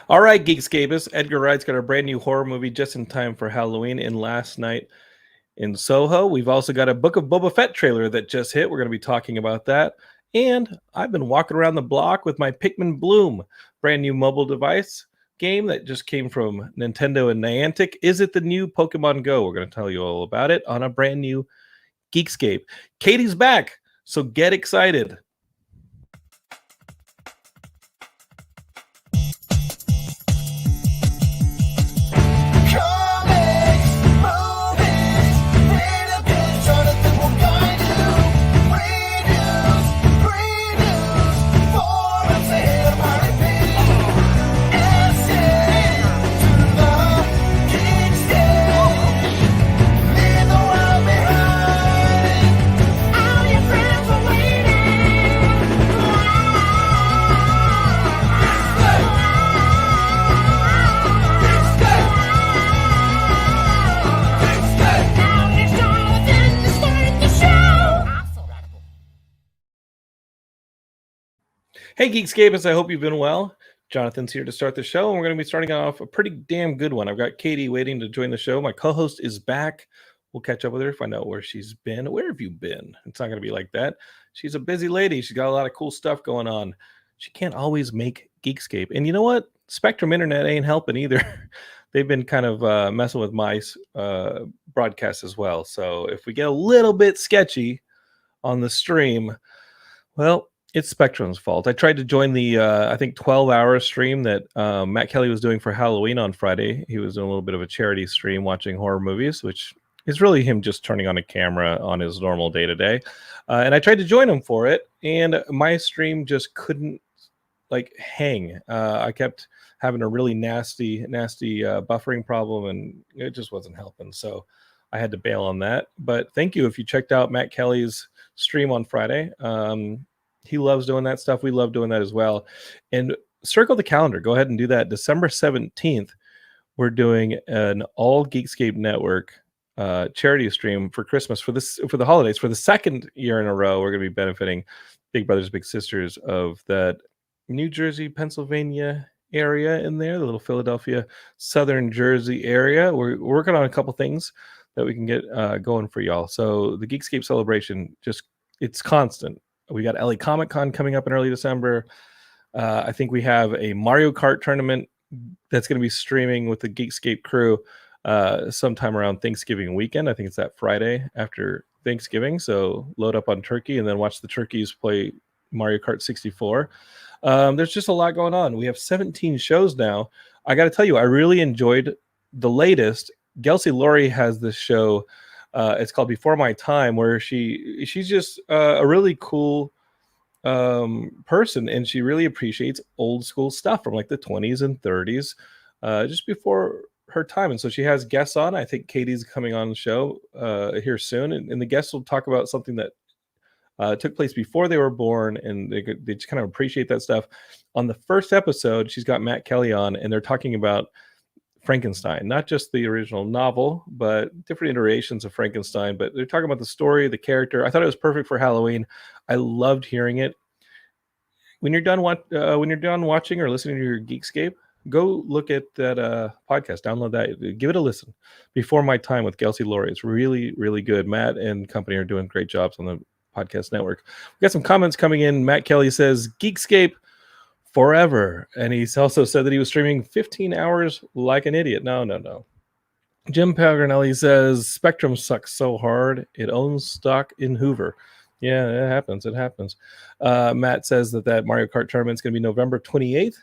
All right, Geekscapists. Edgar Wright's got a brand new horror movie just in time for Halloween in last night in Soho. We've also got a Book of Boba Fett trailer that just hit. We're going to be talking about that. And I've been walking around the block with my Pikmin Bloom, brand new mobile device game that just came from Nintendo and Niantic. Is it the new Pokemon Go? We're going to tell you all about it on a brand new Geekscape. Katie's back, so get excited. Hey, Geekscapists, I hope you've been well. Jonathan's here to start the show, and we're going to be starting off a pretty damn good one. I've got Katie waiting to join the show. My co-host is back. We'll catch up with her, find out where she's been. Where have you been? It's not going to be like that. She's a busy lady. She's got a lot of cool stuff going on. She can't always make Geekscape. And you know what? Spectrum Internet ain't helping either. They've been kind of messing with my broadcast as well. So if we get a little bit sketchy on the stream, well, it's Spectrum's fault. I tried to join the, I think, 12-hour stream that Matt Kelly was doing for Halloween on Friday. He was doing a little bit of a charity stream watching horror movies, which is really him just turning on a camera on his normal day-to-day. And I tried to join him for it, and my stream just couldn't, hang. I kept having a really nasty buffering problem, and it just wasn't helping. So I had to bail on that. But thank you if you checked out Matt Kelly's stream on Friday. He loves doing that stuff. We love doing that as well. And circle the calendar. Go ahead and do that. December 17th, we're doing an all Geekscape Network charity stream for Christmas for the holidays. For the second year in a row, we're going to be benefiting Big Brothers Big Sisters of that New Jersey, Pennsylvania area in there, the little Philadelphia, Southern Jersey area. We're working on a couple things that we can get going for y'all. So the Geekscape celebration, it's constant. We got LA Comic Con coming up in early December. I think we have a Mario Kart tournament that's going to be streaming with the Geekscape crew sometime around Thanksgiving weekend. I think it's that Friday after Thanksgiving. So load up on turkey and then watch the turkeys play Mario Kart 64. There's just a lot going on. We have 17 shows now. I got to tell you, I really enjoyed the latest. Gelsey Laurie has this show. It's called Before My Time, where she's just a really cool person, and she really appreciates old school stuff from like the 20s and 30s, just before her time. And so she has guests on. I think Katie's coming on the show here soon, and the guests will talk about something that took place before they were born, and they just kind of appreciate that stuff. On the first episode, she's got Matt Kelly on, and they're talking about Frankenstein, not just the original novel, but different iterations of Frankenstein. But they're talking about the story, the character. I thought it was perfect for Halloween. I loved hearing it. When you're done watching or listening to your Geekscape, go look at that podcast. Download that. Give it a listen. Before My Time with Gelsey Laurie. It's really, really good. Matt and company are doing great jobs on the podcast network. We got some comments coming in. Matt Kelly says Geekscape forever, and he's also said that he was streaming 15 hours like an idiot. No. Jim Paganelli says Spectrum sucks so hard it owns stock in Hoover. Yeah, it happens. Matt says that Mario Kart tournament's going to be November 28th.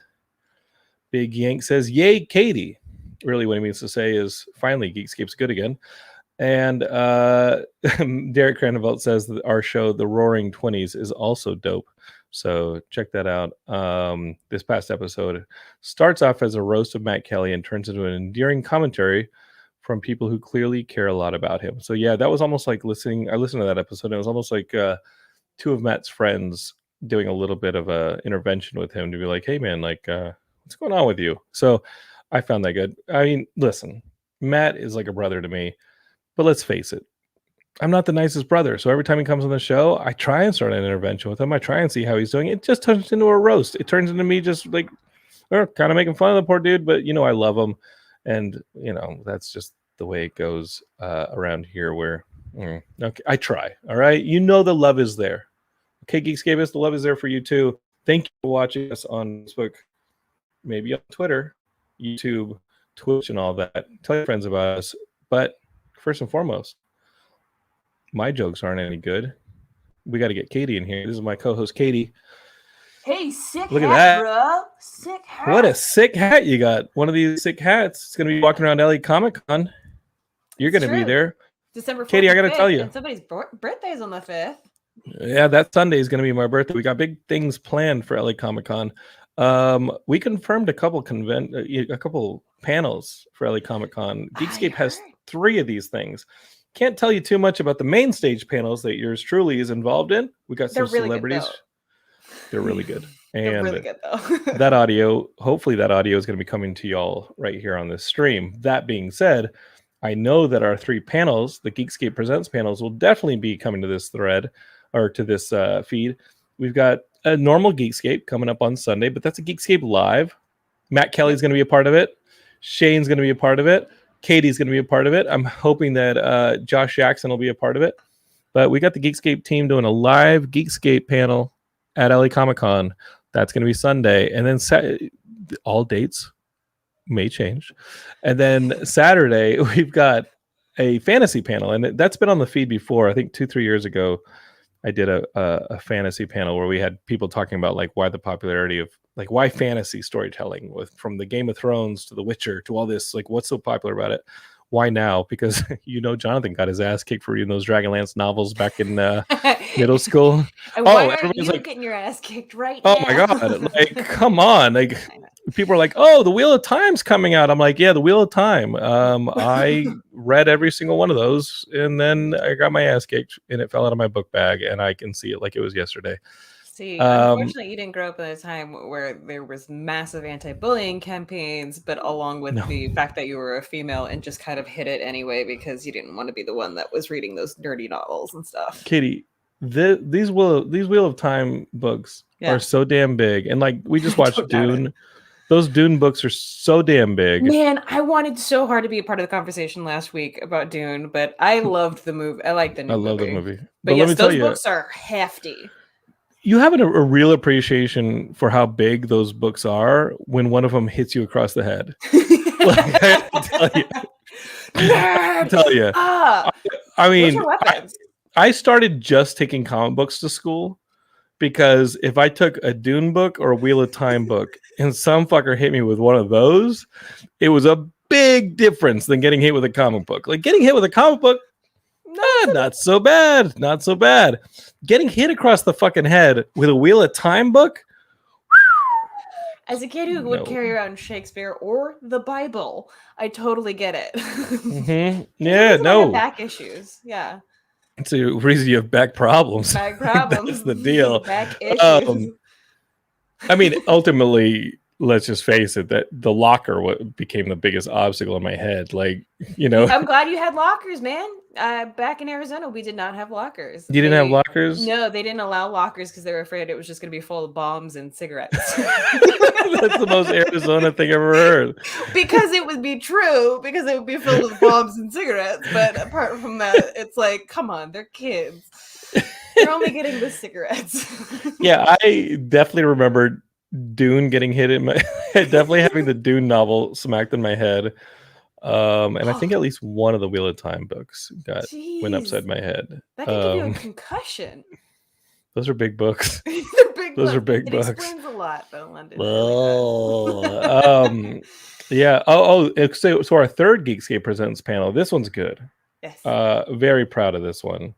Big Yank says, yay, Katie. Really what he means to say is finally Geekscape's good again. And Derek Cranevelt says that our show, The Roaring 20s, is also dope. So check that out. This past episode starts off as a roast of Matt Kelly and turns into an endearing commentary from people who clearly care a lot about him. So yeah, that was almost like listening. I listened to that episode, and it was almost like two of Matt's friends doing a little bit of a intervention with him to be like, hey man, what's going on with you? So I found that good. I mean, listen, Matt is like a brother to me, but let's face it, I'm not the nicest brother. So every time he comes on the show, I try and start an intervention with him. I try and see how he's doing. It just turns into a roast. It turns into me just like we're kind of making fun of the poor dude, but I love him, and that's just the way it goes around here. Where okay, I try. All right, the love is there. Okay, Geekscapists, the love is there for you too. Thank you for watching us on Facebook, maybe on Twitter, YouTube, Twitch, and all that. Tell your friends about us. But first and foremost, my jokes aren't any good. We got to get Katie in here. This is my co-host, Katie. Hey, sick Look hat, at that. bro. Sick hat. What a sick hat you got. One of these sick hats. It's going to be walking around LA Comic-Con. You're going to be there. December 4th, Katie, I got to tell you. And somebody's birthday's on the 5th. Yeah, that Sunday is going to be my birthday. We got big things planned for LA Comic-Con. We confirmed a couple panels for LA Comic-Con. Geekscape has 3 of these things. Can't tell you too much about the main stage panels that yours truly is involved in. We got some celebrities. They're really good. And they're really good, though. Hopefully that audio is going to be coming to y'all right here on this stream. That being said, I know that our 3 panels, the Geekscape Presents panels, will definitely be coming to this thread or to this feed. We've got a normal Geekscape coming up on Sunday, but that's a Geekscape Live. Matt Kelly's going to be a part of it. Shane's going to be a part of it. Katie's going to be a part of it. I'm hoping that Josh Jackson will be a part of it. But we got the Geekscape team doing a live Geekscape panel at LA Comic-Con. That's going to be Sunday. And then all dates may change. And then Saturday, we've got a fantasy panel. And that's been on the feed before. I think 2-3 years ago, I did a fantasy panel where we had people talking about like why the popularity of like why fantasy storytelling from the Game of Thrones to The Witcher to all this, like what's so popular about it? Why now? Because Jonathan got his ass kicked for reading those Dragonlance novels back in middle school. And why aren't you getting your ass kicked right now? Oh my god! Like, come on! Like, people are like, "Oh, the Wheel of Time's coming out." I'm like, "Yeah, the Wheel of Time." I read every single one of those, and then I got my ass kicked, and it fell out of my book bag, and I can see it like it was yesterday. See, unfortunately, you didn't grow up in a time where there was massive anti-bullying campaigns, but along with the fact that you were a female and just kind of hid it anyway because you didn't want to be the one that was reading those nerdy novels and stuff. Katie, these Wheel of Time books are so damn big, and like we just watched Dune. Those Dune books are so damn big. Man, I wanted so hard to be a part of the conversation last week about Dune, but I loved the movie. I liked the new movie. I love the movie. But yes, those books are hefty. You have a real appreciation for how big those books are when one of them hits you across the head. Like, I tell you. I mean, I started just taking comic books to school because if I took a Dune book or a Wheel of Time book and some fucker hit me with one of those, it was a big difference than getting hit with a comic book. Like getting hit with a comic book, not so bad. Not so bad. Getting hit across the fucking head with a Wheel of Time book? As a kid who would carry around Shakespeare or the Bible, I totally get it. Mm-hmm. Yeah, no. Back issues. Yeah. It's a reason you have back problems. Back problems. That's the deal. Back issues. I mean, ultimately, let's just face it, that the locker became the biggest obstacle in my head. Like, I'm glad you had lockers, man. Back in Arizona, we did not have lockers. You didn't have lockers? No, they didn't allow lockers because they were afraid it was just going to be full of bombs and cigarettes. That's the most Arizona thing I've ever heard. Because it would be true, because it would be filled with bombs and cigarettes. But apart from that, it's like, come on, they're kids. They're only getting the cigarettes. Yeah, I definitely remember Dune getting hit in my head, definitely having the Dune novel smacked in my head. And I think at least one of the Wheel of Time books went upside my head. That can give you a concussion. Those are big books. Those are big books. It explains a lot about London. Yeah. So our third Geekscape Presents panel. This one's good. Yes. Very proud of this one.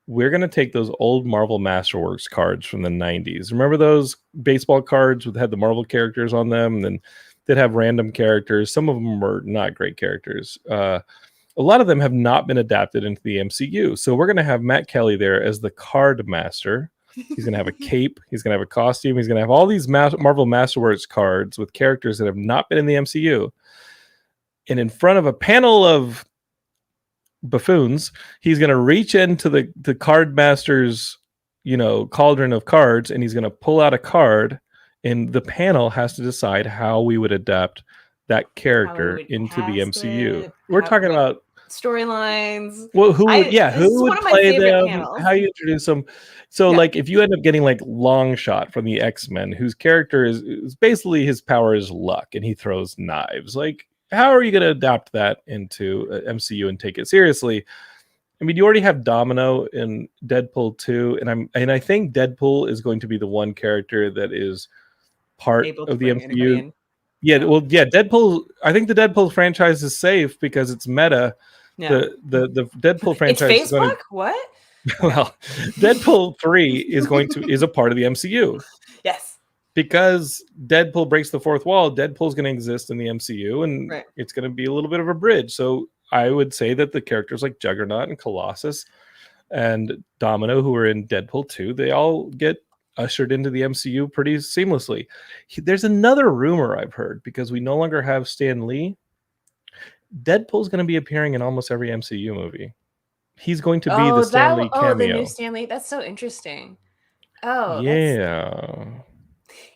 We're going to take those old Marvel Masterworks cards from the 90s. Remember those baseball cards that had the Marvel characters on them? And then they'd have random characters. Some of them were not great characters. A lot of them have not been adapted into the MCU. So we're going to have Matt Kelly there as the card master. He's going to have a cape. He's going to have a costume. He's going to have all these Marvel Masterworks cards with characters that have not been in the MCU. And in front of a panel of buffoons, he's going to reach into the card master's cauldron of cards, and he's going to pull out a card, and the panel has to decide how we would adapt that How we character would into the cast MCU. it, We're talking what about storylines. well, who This is one would of my play favorite them, panels. how you introduce them. So Yeah. like if you end up getting like Longshot from the X-Men, whose character is basically his power is luck and he throws knives, like how are you going to adapt that into MCU and take it seriously? I mean, you already have Domino in Deadpool 2, and I think Deadpool is going to be the one character that is part Able to of the bring anybody MCU. in. Yeah, well, yeah, Deadpool. I think the Deadpool franchise is safe because it's meta. Yeah. The Deadpool It's franchise is going Facebook? What? to well, Deadpool 3 is a part of the MCU. Yes. Because Deadpool breaks the fourth wall, Deadpool's going to exist in the MCU, and Right. it's going to be a little bit of a bridge. So I would say that the characters like Juggernaut and Colossus and Domino, who are in Deadpool 2, they all get ushered into the MCU pretty seamlessly. There's another rumor I've heard, because we no longer have Stan Lee. Deadpool's going to be appearing in almost every MCU movie. He's going to be the Stan Lee cameo. the new Stan Lee. That's so interesting. Oh, yeah.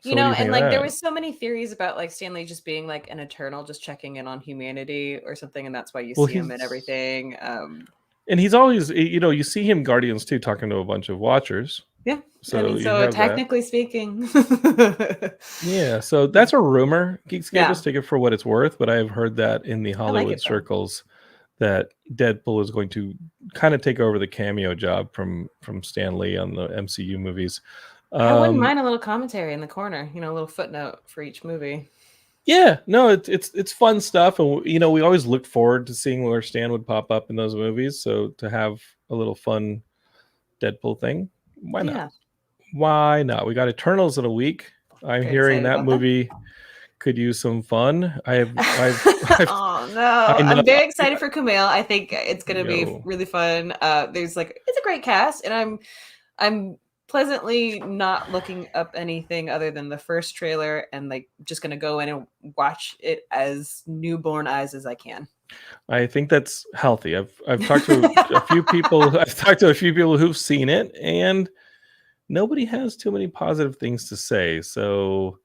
You know, and like there was so many theories about like Stan Lee just being like an Eternal, just checking in on humanity or something, and that's why you see him and everything. And he's always, you know, you see him Guardians 2 talking to a bunch of Watchers. Yeah, so I mean, so technically speaking, yeah. So that's a rumor. Geekscape, take it for what it's worth, but I've heard that in the Hollywood circles that Deadpool is going to kind of take over the cameo job from Stan Lee on the MCU movies. I wouldn't mind a little commentary in the corner, you know, a little footnote for each movie. Yeah, no, it's fun stuff, and you know, we always look forward to seeing where Stan would pop up in those movies. So to have a little fun Deadpool thing, why not? Why not? We got Eternals in a week. I'm hearing that movie could use some fun. Oh no, I'm very excited for Kumail. I think it's gonna be really fun. There's like, it's a great cast, and I'm pleasantly not looking up anything other than the first trailer, and like just gonna go in and watch it as newborn eyes as I can. I think that's healthy. I've talked to a few people. I've talked to a few people who've seen it, and nobody has too many positive things to say. So,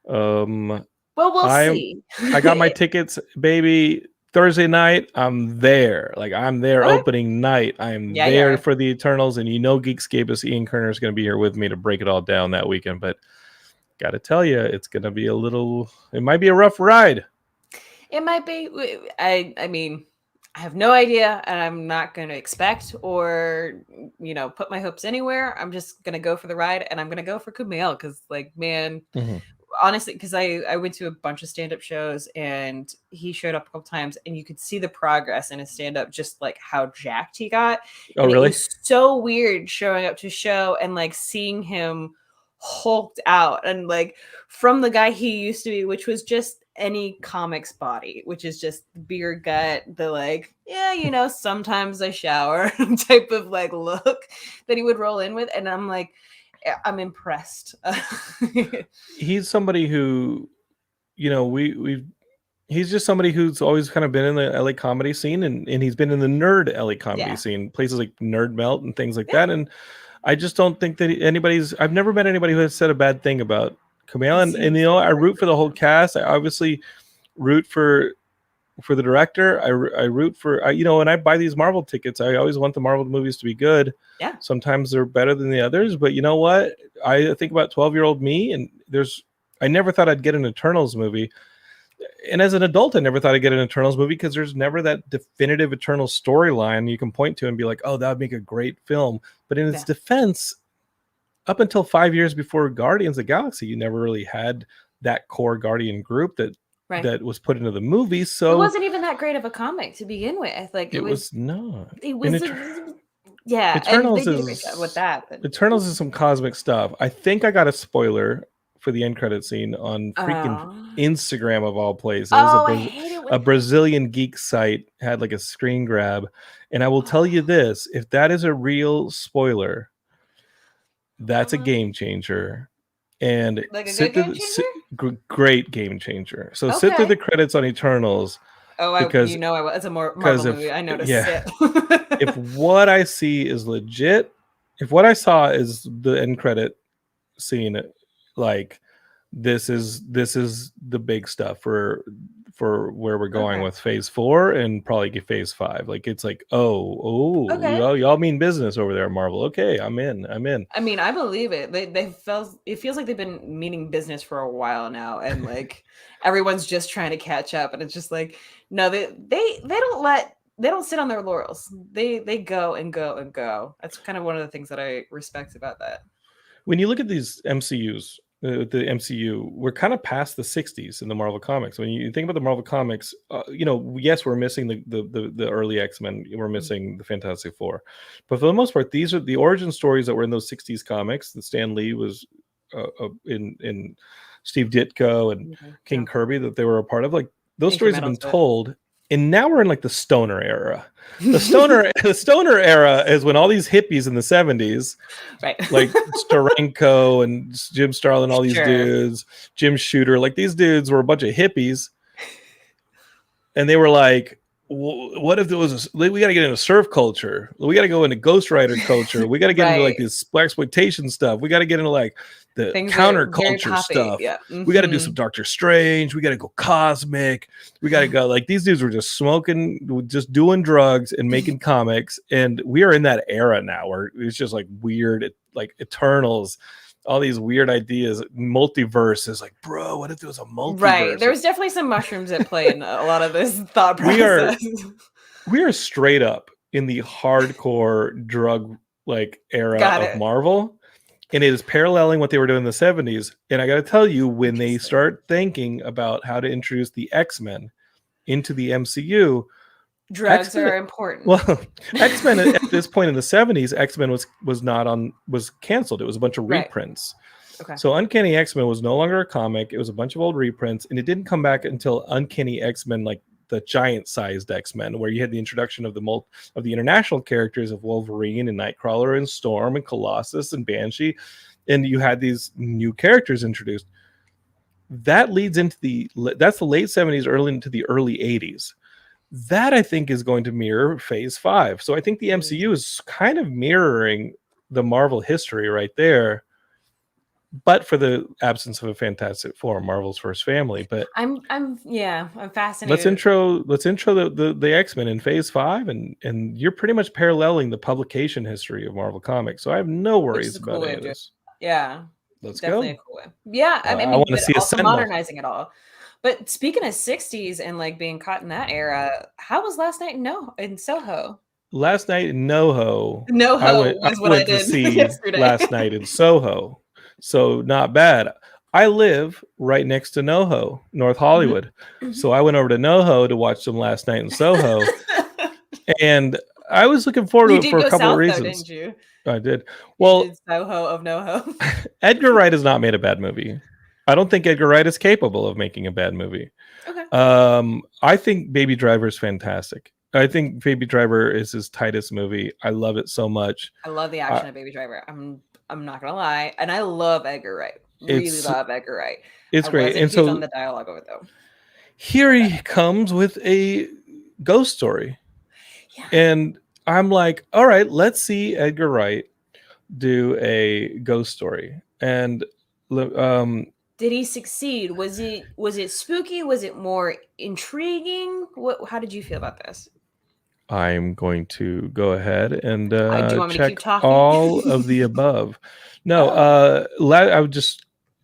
well, we'll see. I got my tickets, baby. Thursday night, I'm there. Like, I'm there opening night. I'm there for the Eternals, and you know, Geekscape Ian Kerner is going to be here with me to break it all down that weekend. But got to tell you, it's going to be it might be a rough ride. It might be. I mean, I have no idea, and I'm not going to expect or, you know, put my hopes anywhere. I'm just going to go for the ride, and I'm going to go for Kumail because, like, man, honestly, because I went to a bunch of stand-up shows, and he showed up a couple times, and you could see the progress in his stand-up, just like how jacked he got. Oh, really? It was so weird showing up to a show and like seeing him hulked out, and like from the guy he used to be, which was just any comic's body, which is just beer gut, the like, yeah, you know, sometimes I shower type of like look that he would roll in with. And I'm like, I'm impressed. He's somebody who, you know, he's just somebody who's always kind of been in the LA comedy scene, and he's been in the nerd LA comedy scene, places like Nerd Melt and things like that. And I just don't think that I've never met anybody who has said a bad thing about Kumail, and you know, I root for the whole cast. I obviously root for the director. I root for, you know, when I buy these Marvel tickets, I always want the Marvel movies to be good. Yeah. Sometimes they're better than the others, but you know what? I think about 12-year-old me, and I never thought I'd get an Eternals movie. And as an adult, I never thought I'd get an Eternals movie because there's never that definitive Eternals storyline you can point to and be like, oh, that would make a great film. But in its defense, up until 5 years before Guardians of the Galaxy, you never really had that core Guardian group that was put into the movie. So it wasn't even that great of a comic to begin with. Like it was not. It was Eternals and they did a great job with that. But... Eternals is some cosmic stuff. I think I got a spoiler for the end credit scene on freaking Instagram of all places. I hate it when... A Brazilian geek site had like a screen grab, and I will tell you this: if that is a real spoiler, that's a game changer. And like a good game changer? Great game changer. So sit through the credits on Eternals. Because you know, it's a more Marvel movie. I noticed it. If what I see is legit, if what I saw is the end credit scene, like this is the big stuff for where we're going Okay. with phase 4 and probably get phase 5. Like it's like, Okay. y'all mean business over there, Marvel. Okay, I'm in. I mean, I believe it. It feels like they've been meaning business for a while now, and like everyone's just trying to catch up, and it's just like, no, they don't sit on their laurels. They go and go and go. That's kind of one of the things that I respect about that. When you look at these MCUs, the MCU, we're kind of past the 60s in the Marvel comics. When you think about the Marvel comics, yes, we're missing the early X-Men, we're missing the Fantastic Four, but for the most part, these are the origin stories that were in those 60s comics that Stan Lee was in Steve Ditko and King Kirby that they were a part of. Like those stories have been told, and now we're in like the stoner era. The stoner era is when all these hippies in the 70s, right, like Steranko and Jim Starlin, all these dudes, Jim Shooter, like these dudes were a bunch of hippies, and they were like, what if there was we got to get into surf culture, we got to go into Ghost Rider culture, we got to get into like this blaxploitation stuff, we got to get into like the counterculture stuff, we got to do some Doctor Strange, we got to go cosmic, we got to go, like these dudes were just smoking, just doing drugs and making comics, and we are in that era now where it's just like weird, like Eternals, all these weird ideas, multiverse is like, bro, what if there was a multiverse? Right, there was definitely some mushrooms at play in a lot of this thought process. We are straight up in the hardcore drug like era of Marvel, and it is paralleling what they were doing in the 70s. And I got to tell you, when they start thinking about how to introduce the X-Men into the MCU, drugs are important. Well, X-Men at this point in the 70s, X-Men was canceled. It was a bunch of reprints. Okay. So Uncanny X-Men was no longer a comic. It was a bunch of old reprints, and it didn't come back until Uncanny X-Men, like the giant-sized X-Men, where you had the introduction of the international characters of Wolverine and Nightcrawler and Storm and Colossus and Banshee, and you had these new characters introduced. That leads into that's the late 70s, early into the early 80s. That I think is going to mirror phase 5. So I think the MCU is kind of mirroring the Marvel history right there, but for the absence of a Fantastic Four, Marvel's first family. But I'm fascinated. Let's intro the X-Men in phase 5, and you're pretty much paralleling the publication history of Marvel Comics. So I have no worries about any of this. Yeah. Let's definitely go. A cool way. Yeah, I mean, I want to see also modernizing it all. But speaking of 60s and like being caught in that era, how was last night in Soho? Last night in NoHo. I went to see last night in Soho. So not bad. I live right next to NoHo, North Hollywood. Mm-hmm. So I went over to NoHo to watch them last night in Soho. And I was looking forward to it for a couple of reasons. Though, didn't you? I did. Well, Soho of NoHo. Edgar Wright has not made a bad movie. I don't think Edgar Wright is capable of making a bad movie. Okay. I think Baby Driver is fantastic. I think Baby Driver is his tightest movie. I love it so much. I love the action of Baby Driver. I'm not gonna lie, and I love Edgar Wright. Really love Edgar Wright. It's great. And so on the dialogue of it though. Here he comes with a ghost story, and I'm like, all right, let's see Edgar Wright do a ghost story. And did he succeed? Was it spooky? Was it more intriguing? How did you feel about this? I'm going to go ahead and check all of the above. No,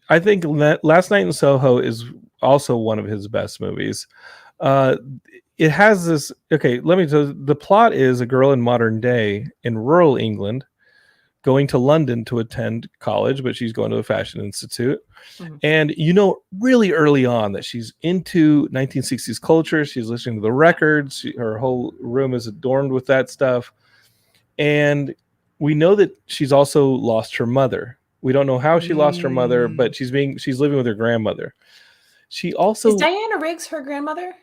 I think Last Night in Soho is also one of his best movies. It has this. Okay, let me tell you. The plot is a girl in modern day in rural England going to London to attend college, but she's going to a fashion institute. Mm-hmm. And really early on that she's into 1960s culture. She's listening to the records. Her whole room is adorned with that stuff. And we know that she's also lost her mother. We don't know how she lost her mother, but she's living with her grandmother. She also... Is Diana Riggs her grandmother?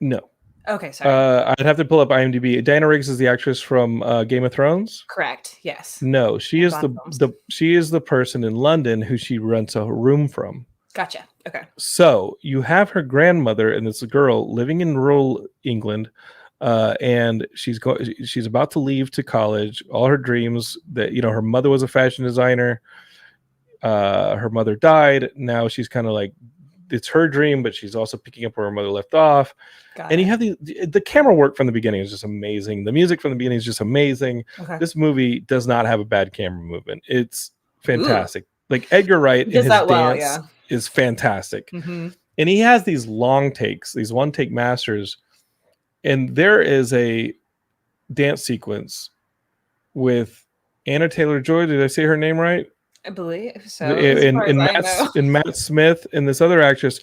No. Okay, sorry. I'd have to pull up IMDb. Diana Riggs is the actress from Game of Thrones. Correct. Yes. No, she is the person in London who she rents a room from. Gotcha. Okay. So you have her grandmother and this girl living in rural England, and she's about to leave to college. All her dreams that her mother was a fashion designer. her mother died. Now she's kind of like, it's her dream, but she's also picking up where her mother left off. And you have the camera work from the beginning is just amazing. The music from the beginning is just amazing. This movie does not have a bad camera movement. It's fantastic. Like Edgar Wright in his dance is fantastic. And he has these long takes, these one take masters. And there is a dance sequence with Anna Taylor-Joy. Did I say her name right? I believe so. And Matt Smith and this other actress,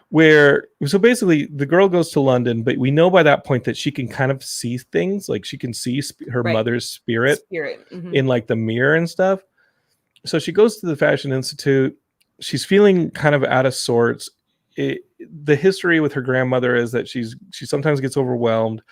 where so basically the girl goes to London, but we know by that point that she can kind of see things, like she can see her mother's spirit in like the mirror and stuff. So she goes to the Fashion Institute. She's feeling kind of out of sorts. The history with her grandmother is that she sometimes gets overwhelmed,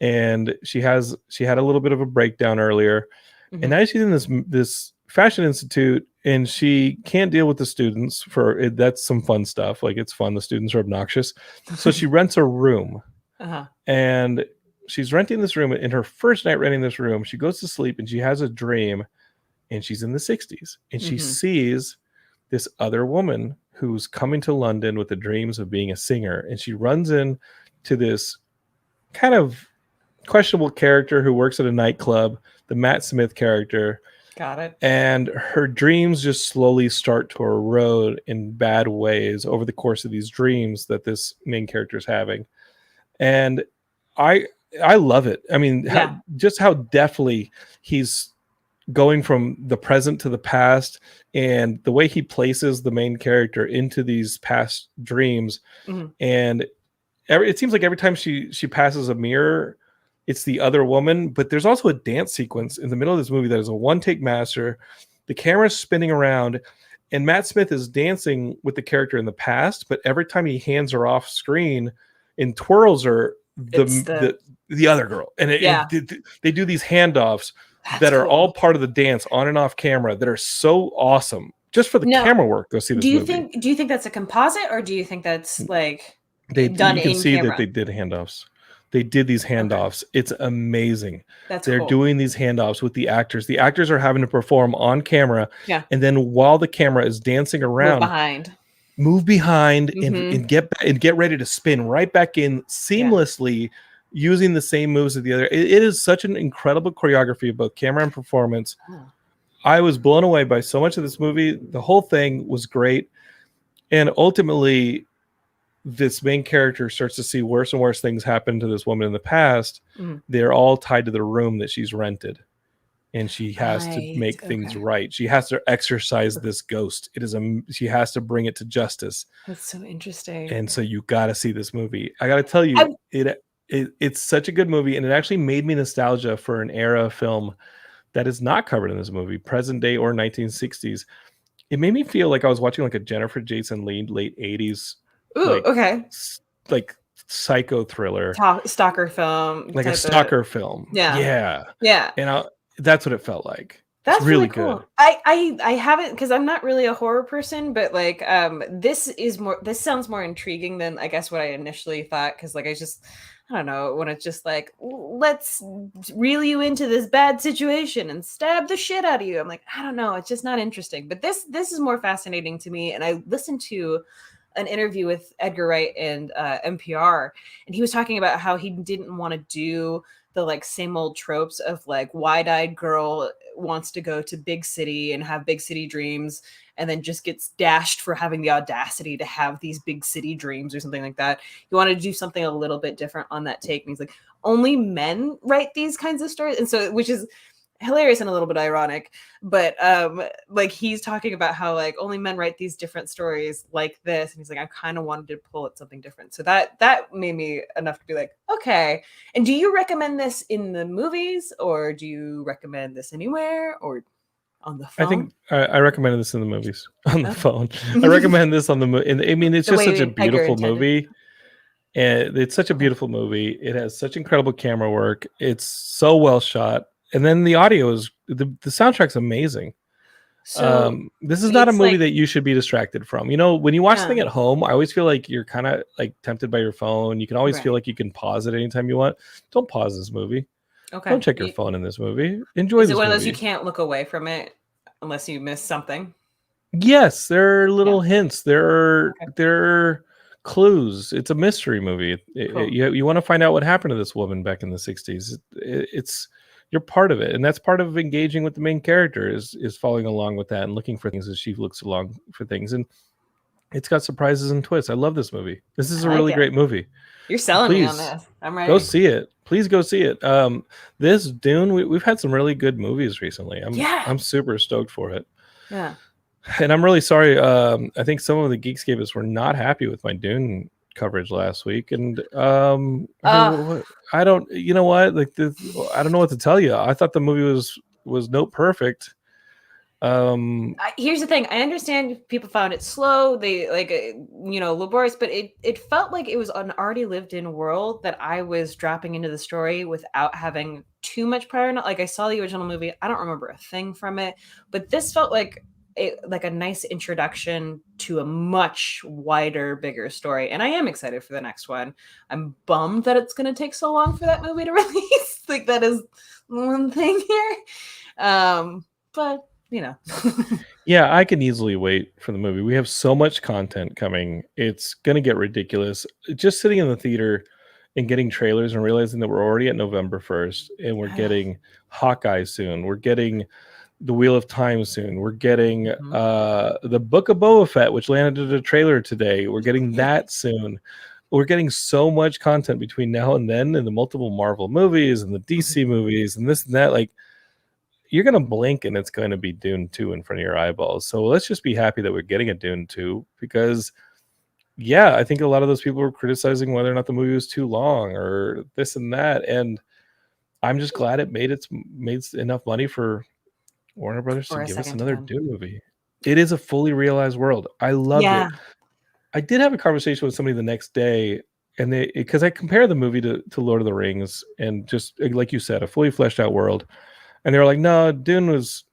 and she had a little bit of a breakdown earlier, and now she's in this Fashion Institute, and she can't deal with the students. That's some fun stuff. Like, it's fun. The students are obnoxious. So she rents a room, and she's renting this room. In her first night renting this room, she goes to sleep and she has a dream, and she's in the 60s, and she sees this other woman who's coming to London with the dreams of being a singer. And she runs in to this kind of questionable character who works at a nightclub, the Matt Smith character. Got it. And her dreams just slowly start to erode in bad ways over the course of these dreams that this main character is having. And I love it. I mean, how deftly he's going from the present to the past, and the way he places the main character into these past dreams. And it seems like every time she passes a mirror, it's the other woman. But there's also a dance sequence in the middle of this movie that is a one take master. The camera's spinning around, and Matt Smith is dancing with the character in the past, but every time he hands her off screen and twirls her, the other girl, and they do these handoffs that are all part of the dance on and off camera that are so awesome. Just for the camera work, go see this movie. Do you think that's a composite, or do you think that's like you can see that they did handoffs? They did these handoffs. It's amazing. They're doing these handoffs with the actors. The actors are having to perform on camera. Yeah. And then while the camera is dancing around, move behind and get ready to spin right back in seamlessly using the same moves as the other. It is such an incredible choreography of both camera and performance. I was blown away by so much of this movie. The whole thing was great. And ultimately, this main character starts to see worse and worse things happen to this woman in the past. They're all tied to the room that she's rented, and she has to make things right. She has to exorcise this ghost. She has to bring it to justice. That's so interesting. And so you got to see this movie. I got to tell you, it's such a good movie, and it actually made me nostalgia for an era of film that is not covered in this movie, present day or 1960s. It made me feel like I was watching like a Jennifer Jason Leigh late 80s. Ooh, like psycho thriller, stalker film, like a stalker film. Yeah. And that's what it felt like. That's really cool. Good. I haven't, because I'm not really a horror person, but like this sounds more intriguing than I guess what I initially thought, because like I don't know, when it's just like, let's reel you into this bad situation and stab the shit out of you. I'm like, I don't know, it's just not interesting. But this is more fascinating to me. And I listened to an interview with Edgar Wright and NPR, and he was talking about how he didn't want to do the like same old tropes of like wide-eyed girl wants to go to big city and have big city dreams, and then just gets dashed for having the audacity to have these big city dreams or something like that. He wanted to do something a little bit different on that take. And he's like, only men write these kinds of stories. And so, which is hilarious and a little bit ironic, but like he's talking about how like only men write these different stories like this, and he's like, I kind of wanted to pull at something different. So that made me enough to be like, okay. And do you recommend this in the movies, or do you recommend this anywhere, or on the phone? I think I recommended this in the movies on the phone. I recommend this on the movie. I mean, it's just such a beautiful movie. And it's such a beautiful movie. It has such incredible camera work. It's so well shot. And then the audio is the soundtrack's amazing. So this is not a movie that you should be distracted from. You know, when you watch something at home, I always feel like you're kind of like tempted by your phone. You can always feel like you can pause it anytime you want. Don't pause this movie. Okay. Don't check your phone in this movie. Enjoy this movie. Is it one of those you can't look away from it unless you miss something? Yes, there are little Yeah. hints. There are clues. It's a mystery movie. Cool. You want to find out what happened to this woman back in the 60s. It's you're part of it, and that's part of engaging with the main character is following along with that and looking for things as she looks along for things. And it's got surprises and twists. I love this movie. This is I a like really it. great movie. You're selling me on Please this. I'm go ready. see it. Please go see it. This Dune, we've had some really good movies recently. Yeah. I'm super stoked for it. Yeah. And I'm really sorry. I think some of the Geekscapists were not happy with my Dune coverage last week, and I mean, what, I don't. You know what? Like, I don't know what to tell you. I thought the movie was note perfect. Here's the thing. I understand people found it slow. They like, laborious, but it felt like it was an already lived in world that I was dropping into the story without having too much prior. Like I saw the original movie. I don't remember a thing from it, but this felt like a nice introduction to a much wider, bigger story. And I am excited for the next one. I'm bummed that it's going to take so long for that movie to release. Like that is one thing here. But yeah, I can easily wait for the movie. We have so much content coming. It's gonna get ridiculous. Just sitting in the theater and getting trailers and realizing that we're already at November 1st and we're getting Hawkeye soon. We're getting the Wheel of Time soon. We're getting the Book of Boba Fett, which landed a trailer today. We're getting that soon. We're getting so much content between now and then, and the multiple Marvel movies and the DC movies and this and that. Like, you're gonna blink and it's going to be Dune 2 in front of your eyeballs. So let's just be happy that we're getting a Dune 2, because yeah, I think a lot of those people were criticizing whether or not the movie was too long or this and that, and I'm just glad it made enough money for Warner Brothers to give us another Dune movie. It is a fully realized world. I loved it. I did have a conversation with somebody the next day, and because I compare the movie to Lord of the Rings, and just like you said, a fully fleshed out world. And they were like, no, Dune was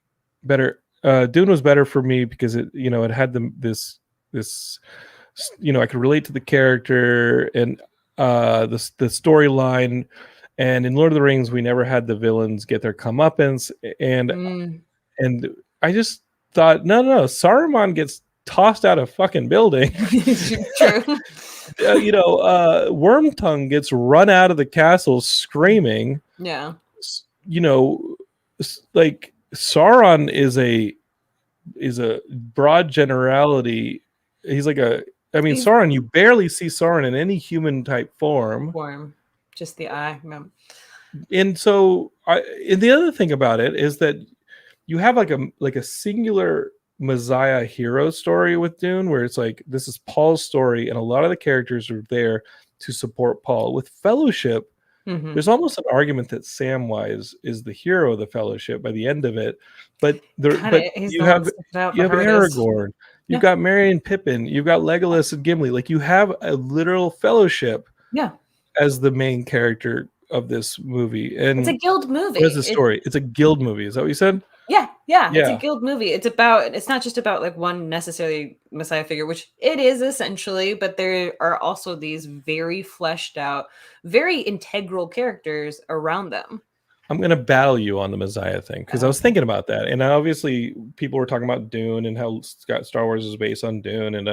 better. Dune was better for me because it had this I could relate to the character and the storyline. And in Lord of the Rings, we never had the villains get their comeuppance. And I just thought, no, Saruman gets tossed out of fucking building. True. Wormtongue gets run out of the castle screaming. Yeah. Like, Sauron is a broad generality. He's like Sauron, you barely see Sauron in any human type form. Just the eye. And so and the other thing about it is that you have like a singular Messiah hero story with Dune, where it's like, this is Paul's story and a lot of the characters are there to support Paul. With Fellowship, there's almost an argument that Samwise is the hero of the Fellowship by the end of it, but you have Aragorn, you've got Merry and Pippin, you've got Legolas and Gimli. Like, you have a literal Fellowship as the main character of this movie, and it's a guild movie. What is the story? It's a guild movie. Is that what you said? Yeah. It's a guild movie. It's not just about like one necessarily Messiah figure, which it is essentially, but there are also these very fleshed out, very integral characters around them. I'm going to battle you on the Messiah thing, because I was thinking about that. And obviously people were talking about Dune and how Star Wars is based on Dune and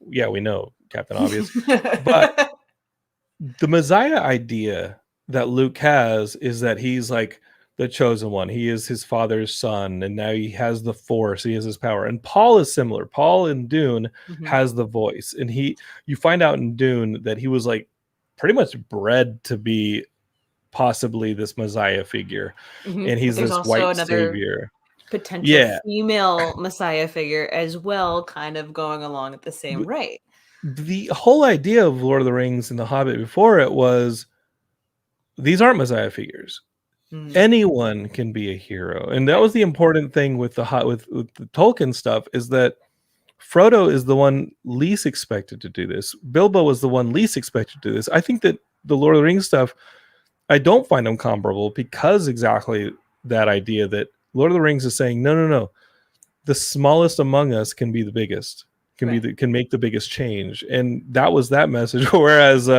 yeah, we know, Captain Obvious. But the Messiah idea that Luke has is that he's like the chosen one. He is his father's son, and now he has the Force. He has his power. And Paul is similar. Paul in Dune has the voice, and you find out in Dune that he was like pretty much bred to be possibly this Messiah figure, and he's this white savior, potential female Messiah figure as well, kind of going along at the same rate. The whole idea of Lord of the Rings and The Hobbit before it was, these aren't Messiah figures. Anyone can be a hero, and that was the important thing with the Tolkien stuff, is that Frodo is the one least expected to do this. Bilbo was the one least expected to do this. I think that the Lord of the Rings stuff, I don't find them comparable, because exactly that idea that Lord of the Rings is saying, no, the smallest among us can be the biggest, can make the biggest change, and that was that message. Whereas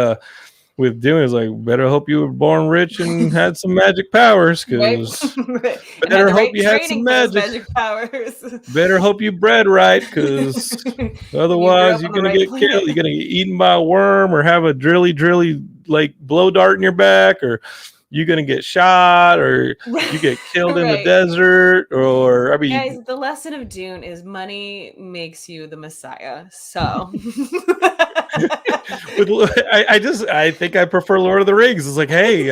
with Dune is like, better hope you were born rich and had some magic powers, Right? because And had better the hope right you had some training for those magic. magic powers. Better hope you bred right, because You grew otherwise up you're on the gonna right get planet. killed. You're gonna get eaten by a worm, or have a drilly like blow dart in your back, or you're gonna get shot, or you get killed in the Right. desert, or I mean, Guys, the lesson of Dune is money makes you the Messiah. So I think I prefer Lord of the Rings. It's like, hey,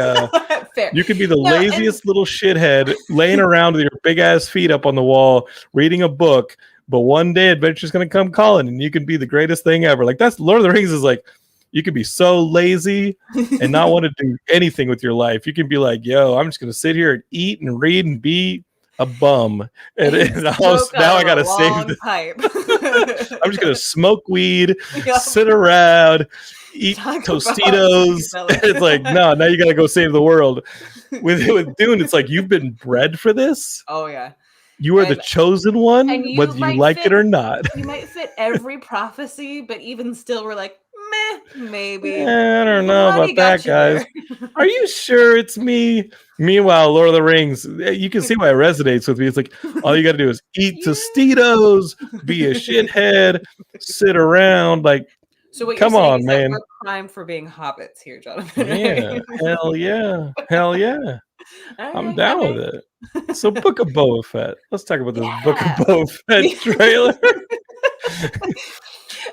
fair. you could be the No, and laziest little shithead laying around with your big ass feet up on the wall reading a book, but one day adventure's gonna come calling and you can be the greatest thing ever. Like, that's Lord of the Rings is like, you could be so lazy and not want to do anything with your life. You can be like, yo, I'm just gonna sit here and eat and read and be a bum. And, smoke now out I of a gotta save long pipe. I'm just gonna smoke weed, Yep. sit around, eat Talk Tostitos. It's like, no, now you gotta go save the world. With Dune, it's like, you've been bred for this. Oh yeah. You are the chosen one, And you whether you like it or not. You might fit every prophecy, but even still, we're like, meh, maybe. I don't know Money about that, got you guys. there. Are you sure it's me? Meanwhile, Lord of the Rings, you can see why it resonates with me. It's like, all you got to do is eat Tostitos, be a shithead, sit around. Like, So what you're come saying on, is that man. we're primed for being hobbits here, Jonathan. Yeah, hell yeah, hell yeah. I'm Alright, down with alright. it. So, Book of Boba Fett. Let's talk about this Book of Yeah. Boba Fett trailer.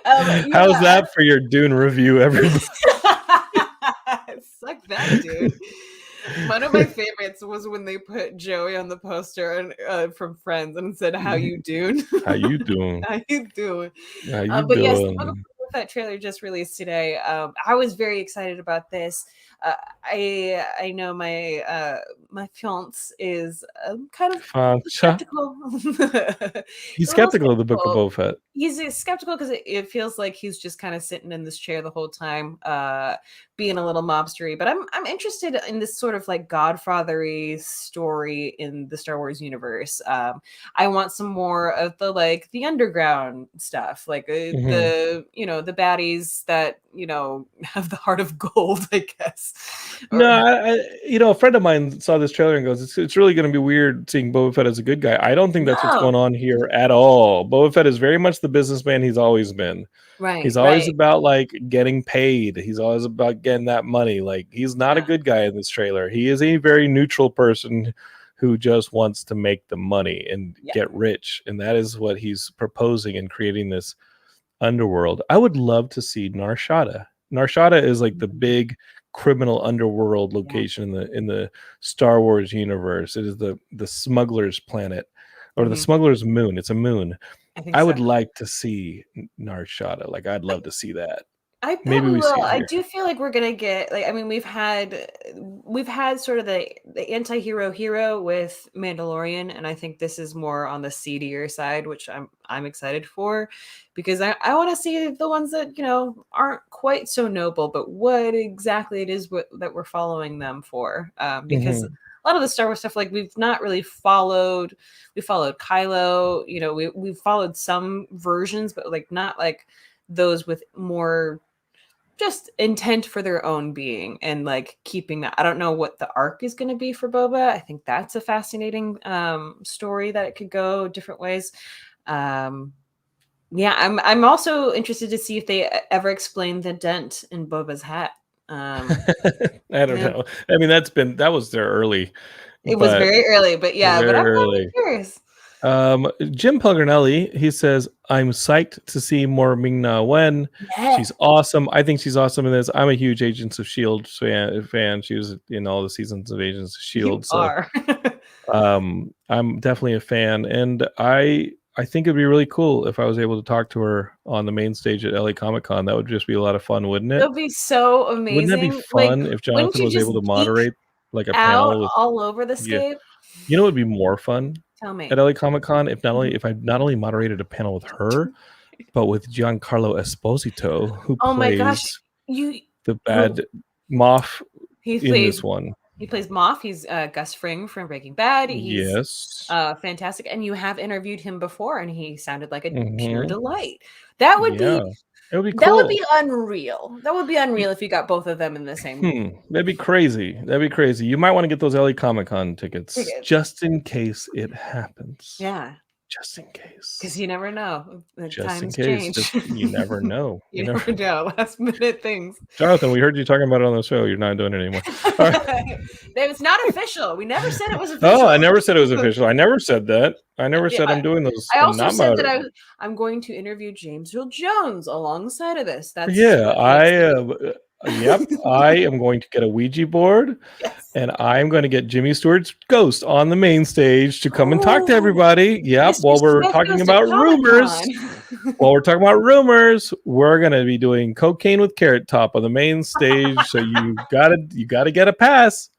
How's Yeah. that for your Dune review, everybody? Suck that, dude. One of my favorites was when they put Joey on the poster and from Friends and said, "How you doing? How you doing? How you doing?" How you But yes, the Book of doing? Boba Fett trailer just released today. I was very excited about this. I know my fiance is kind of Fancha. skeptical. He's A little skeptical of the Book of skeptical. Boba Fett. He's skeptical because it feels like he's just kind of sitting in this chair the whole time, being a little mobstery. But I'm interested in this sort of like Godfathery story in the Star Wars universe. I want some more of the underground stuff, like the the baddies that have the heart of gold, I guess. No, a friend of mine saw this trailer and goes, "It's really going to be weird seeing Boba Fett as a good guy." I don't think that's what's No, going on here at all. Boba Fett is very much the businessman he's always been. right, He's always right, about like getting paid. He's always about getting that money. Like, he's not a yeah, good guy in this trailer. He is a very neutral person who just wants to make the money and yeah. get rich, and that is what he's proposing in creating this underworld. I would love to see Narshada. Narshada is like the big criminal underworld Yeah. location in the Star Wars universe. It is the smuggler's planet, or the Mhm. smuggler's moon. It's a moon. I think I so. would like to see Narshada. Like, I'd love to see that. I bet Maybe we we see will. it I here. do feel like we're gonna get like I mean we've had sort of the anti-hero hero with Mandalorian, and I think this is more on the seedier side, which I'm excited for, because I want to see the ones that aren't quite so noble, but what exactly it is that we're following them for, because Mhm. a lot of the Star Wars stuff, like we've not really followed. We followed Kylo, we've followed some versions, but like not like those with more just intent for their own being and like keeping that. I don't know what the arc is going to be for Boba. I think that's a fascinating story that it could go different ways. Yeah, I'm also interested to see if they ever explain the dent in Boba's hat. Um, I don't yeah, know. I mean, that was their early, it was but very early, but yeah, but very I'm kind of early. curious. Jim Pelgrinelli, he says, "I'm psyched to see more Ming-Na Wen. Yeah, She's awesome. I think she's awesome in this. I'm a huge Agents of Shield fan. She was in all the seasons of Agents of you Shield, so are. I'm definitely a fan, and I think it'd be really cool if I was able to talk to her on the main stage at LA Comic Con. That would just be a lot of fun, wouldn't it? It'll be so Wouldn't that be amazing. Like, fun if wouldn't Jonathan you was just able to geek moderate like a out panel with, all over the yeah. scape? You know, it would be more fun Tell at me. LA Comic Con if Mhm. I not only moderated a panel with her, but with Giancarlo Esposito, who Oh my gosh, plays you the who bad Moff he in plays this one. he plays Moff. He's Gus Fring from Breaking Bad. He's Yes. fantastic, and you have interviewed him before, and he sounded like a pure Hmm. delight. That would be Yeah. It would be That cool. would be unreal. That would be unreal if you got both of them in the same game. That'd be crazy. That'd be crazy. You might want to get those LA Comic-Con tickets just in case it happens. Yeah. Just in case. Because you never know. The Just times in case. change. You never know. You never know. Last minute things. Jonathan, we heard you talking about it on the show. You're not doing it anymore. All right. It's not official. We never said it was official. Oh, I never said it was official. I never said that. I never said I'm doing those. I also said that I'm going to interview James Earl Jones alongside of this. That's Yep, I am going to get a Ouija board, and I'm going to get Jimmy Stewart's ghost on the main stage to come and talk to everybody. Yep, while we're talking about rumors. While we're talking about rumors, we're going to be doing Cocaine with Carrot Top on the main stage. So you gotta get a pass.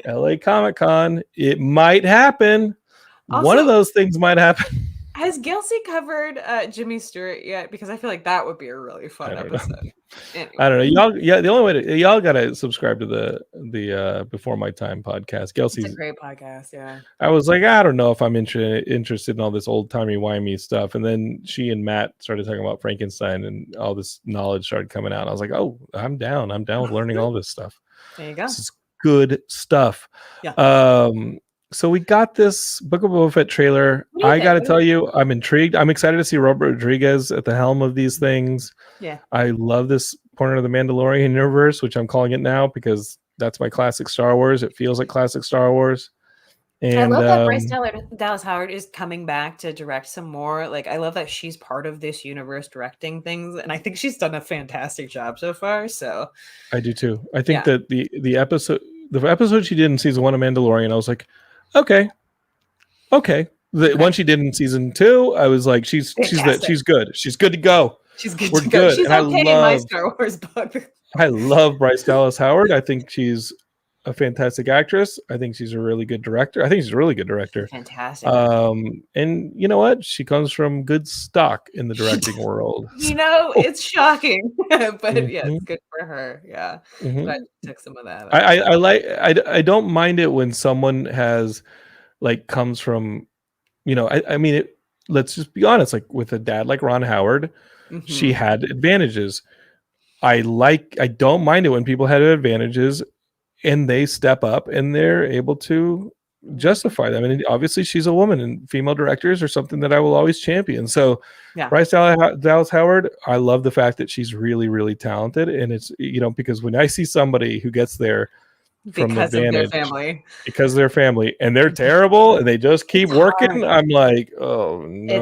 LA Comic-Con. It might happen. Also, one of those things might happen. Has Gilsey covered Jimmy Stewart yet? Because I feel like that would be a really fun episode. Anyway. I don't know. The only way y'all gotta subscribe to the Before My Time podcast. Gelsey's a great podcast, yeah. I was like, I don't know if I'm interested in all this old timey wimey stuff, and then she and Matt started talking about Frankenstein, and all this knowledge started coming out. And I was like, oh, I'm down with learning all this stuff. There you go. This is good stuff. Yeah. So we got this Book of Boba Fett trailer. I got to tell you, I'm intrigued. I'm excited to see Robert Rodriguez at the helm of these things. Yeah. I love this corner of the Mandalorian universe, which I'm calling it now because that's my classic Star Wars. It feels like classic Star Wars. And I love that Bryce Dallas Howard is coming back to direct some more. Like, I love that she's part of this universe directing things. And I think she's done a fantastic job so far. So I do too. I think that the episode she did in season 1 of Mandalorian, I was like, okay. The one she did in season 2, I was like, she's good. She's good to go. She's good to go. She's okay in my Star Wars book. I love Bryce Dallas Howard. I think she's a fantastic actress. I think she's a really good director. Fantastic. And you know what? She comes from good stock in the directing world. It's shocking, but yeah, it's good for her. Yeah, but took some of that. I don't mind it when someone has comes from, I mean, let's just be honest. Like with a dad like Ron Howard, she had advantages. I don't mind it when people had advantages and they step up and they're able to justify them. And obviously she's a woman, and female directors are something that I will always champion. So Bryce Dallas Howard, I love the fact that she's really, really talented. And it's, because when I see somebody who gets there because of their family and they're terrible and they just keep working, I'm like, oh no.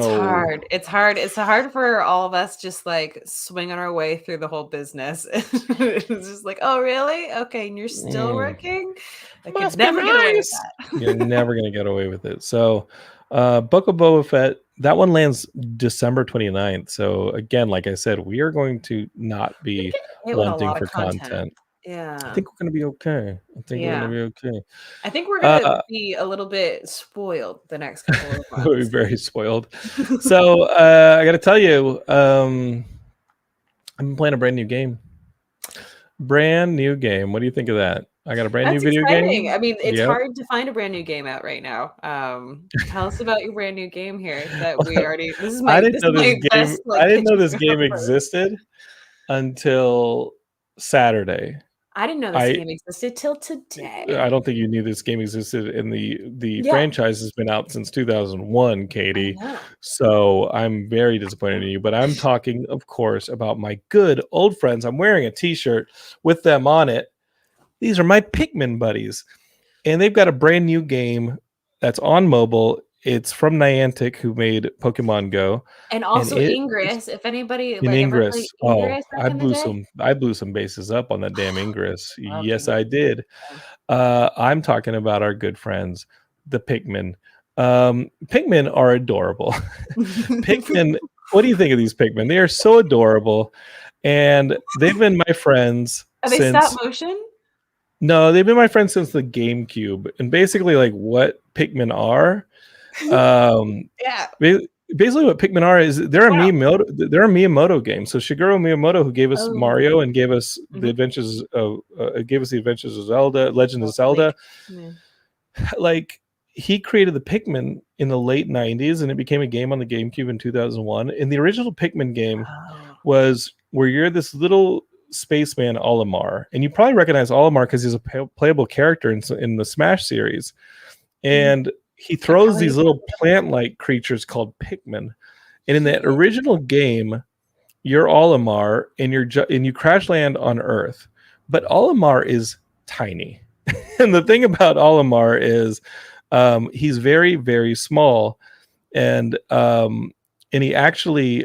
It's hard for all of us just swinging our way through the whole business. It's just like, oh really? Okay, and you're still working? You're never gonna get away with that. You're never gonna get away with it. So Book of Boba Fett, that one lands December 29th. So again, like I said, we are going to not be wanting for content. Yeah, I think we're gonna be okay. I think we're gonna be a little bit spoiled the next couple of months. We'll be very spoiled. So I gotta tell you, I've been playing a brand new game. What do you think of that? I got a brand new video game. I mean, it's hard to find a brand new game out right now. Tell us about your brand new game here that we already. I didn't know this game existed until Saturday. I didn't know this game existed till today. I don't think you knew this game existed, and the franchise has been out since 2001, Katie. So I'm very disappointed in you. But I'm talking, of course, about my good old friends. I'm wearing a T-shirt with them on it. These are my Pikmin buddies, and they've got a brand new game that's on mobile. It's from Niantic, who made Pokemon Go, and also Ingress. If anybody Ingress, I blew some bases up on that damn Ingress. Yes, I did. I'm talking about our good friends, the Pikmin. Pikmin are adorable. Pikmin. What do you think of these Pikmin? They are so adorable, and they've been my friends. Are they stop motion? No, they've been my friends since the GameCube, and basically, what Pikmin are. Basically what Pikmin are is they're a Miyamoto game. So Shigeru Miyamoto, who gave us Mario and gave us the adventures of Zelda, Legend of Zelda, he created the Pikmin in the late 90s, and it became a game on the GameCube in 2001. And the original Pikmin game was where you're this little spaceman Olimar, and you probably recognize Olimar because he's a playable character in the Smash series, and he throws these little plant-like creatures called Pikmin. And in that original game, you're Olimar, and you crash land on Earth, but Olimar is tiny. And the thing about Olimar is he's very, very small, and he actually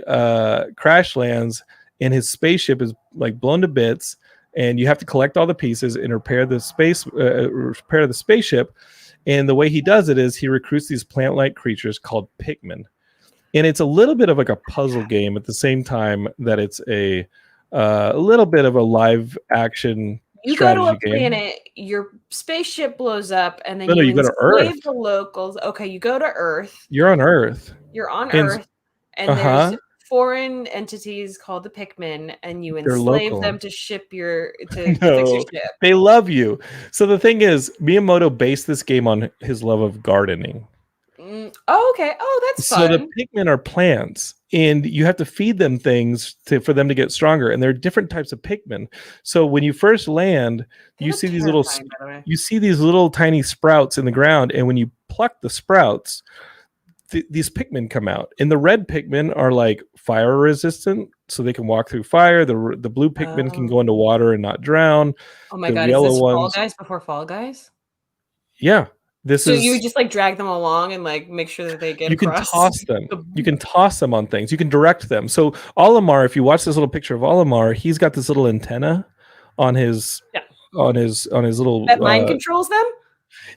crash lands, and his spaceship is like blown to bits, and you have to collect all the pieces and repair the spaceship. And the way he does it is he recruits these plant-like creatures called Pikmin. And it's a little bit of like a puzzle game at the same time that it's a little bit of a live action you strategy go to a game. planet, your spaceship blows up, and then you go to Earth. The locals. Okay, you go to Earth. You're on Earth. You're on Earth, and there's foreign entities called the Pikmin, and you enslave them to ship to fix your ship. They love you. So the thing is, Miyamoto based this game on his love of gardening. Oh, okay. Oh, that's fun. So the Pikmin are plants, and you have to feed them things for them to get stronger. And there are different types of Pikmin. So when you first land, you see these little tiny sprouts in the ground, and when you pluck the sprouts, these Pikmin come out. And the red Pikmin are like fire resistant, so they can walk through fire. The blue Pikmin can go into water and not drown. Oh my god! Is this Fall Guys before Fall Guys? Yeah. So you just like drag them along and like make sure that they get you across. Can toss them. You can toss them on things. You can direct them. So Olimar, if you watch this little picture of Olimar, he's got this little antenna on his little that mind controls them.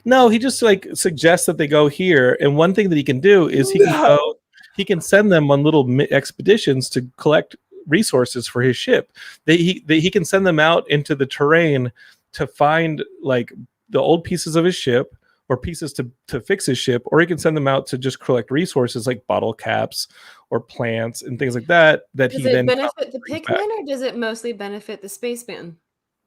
No, he just like suggests that they go here. And one thing that he can do is he can send them on little expeditions to collect resources for his ship. He can send them out into the terrain to find like the old pieces of his ship, or pieces to fix his ship, or he can send them out to just collect resources like bottle caps or plants and things like that. Does it benefit the Pikmin, or does it mostly benefit the spaceman?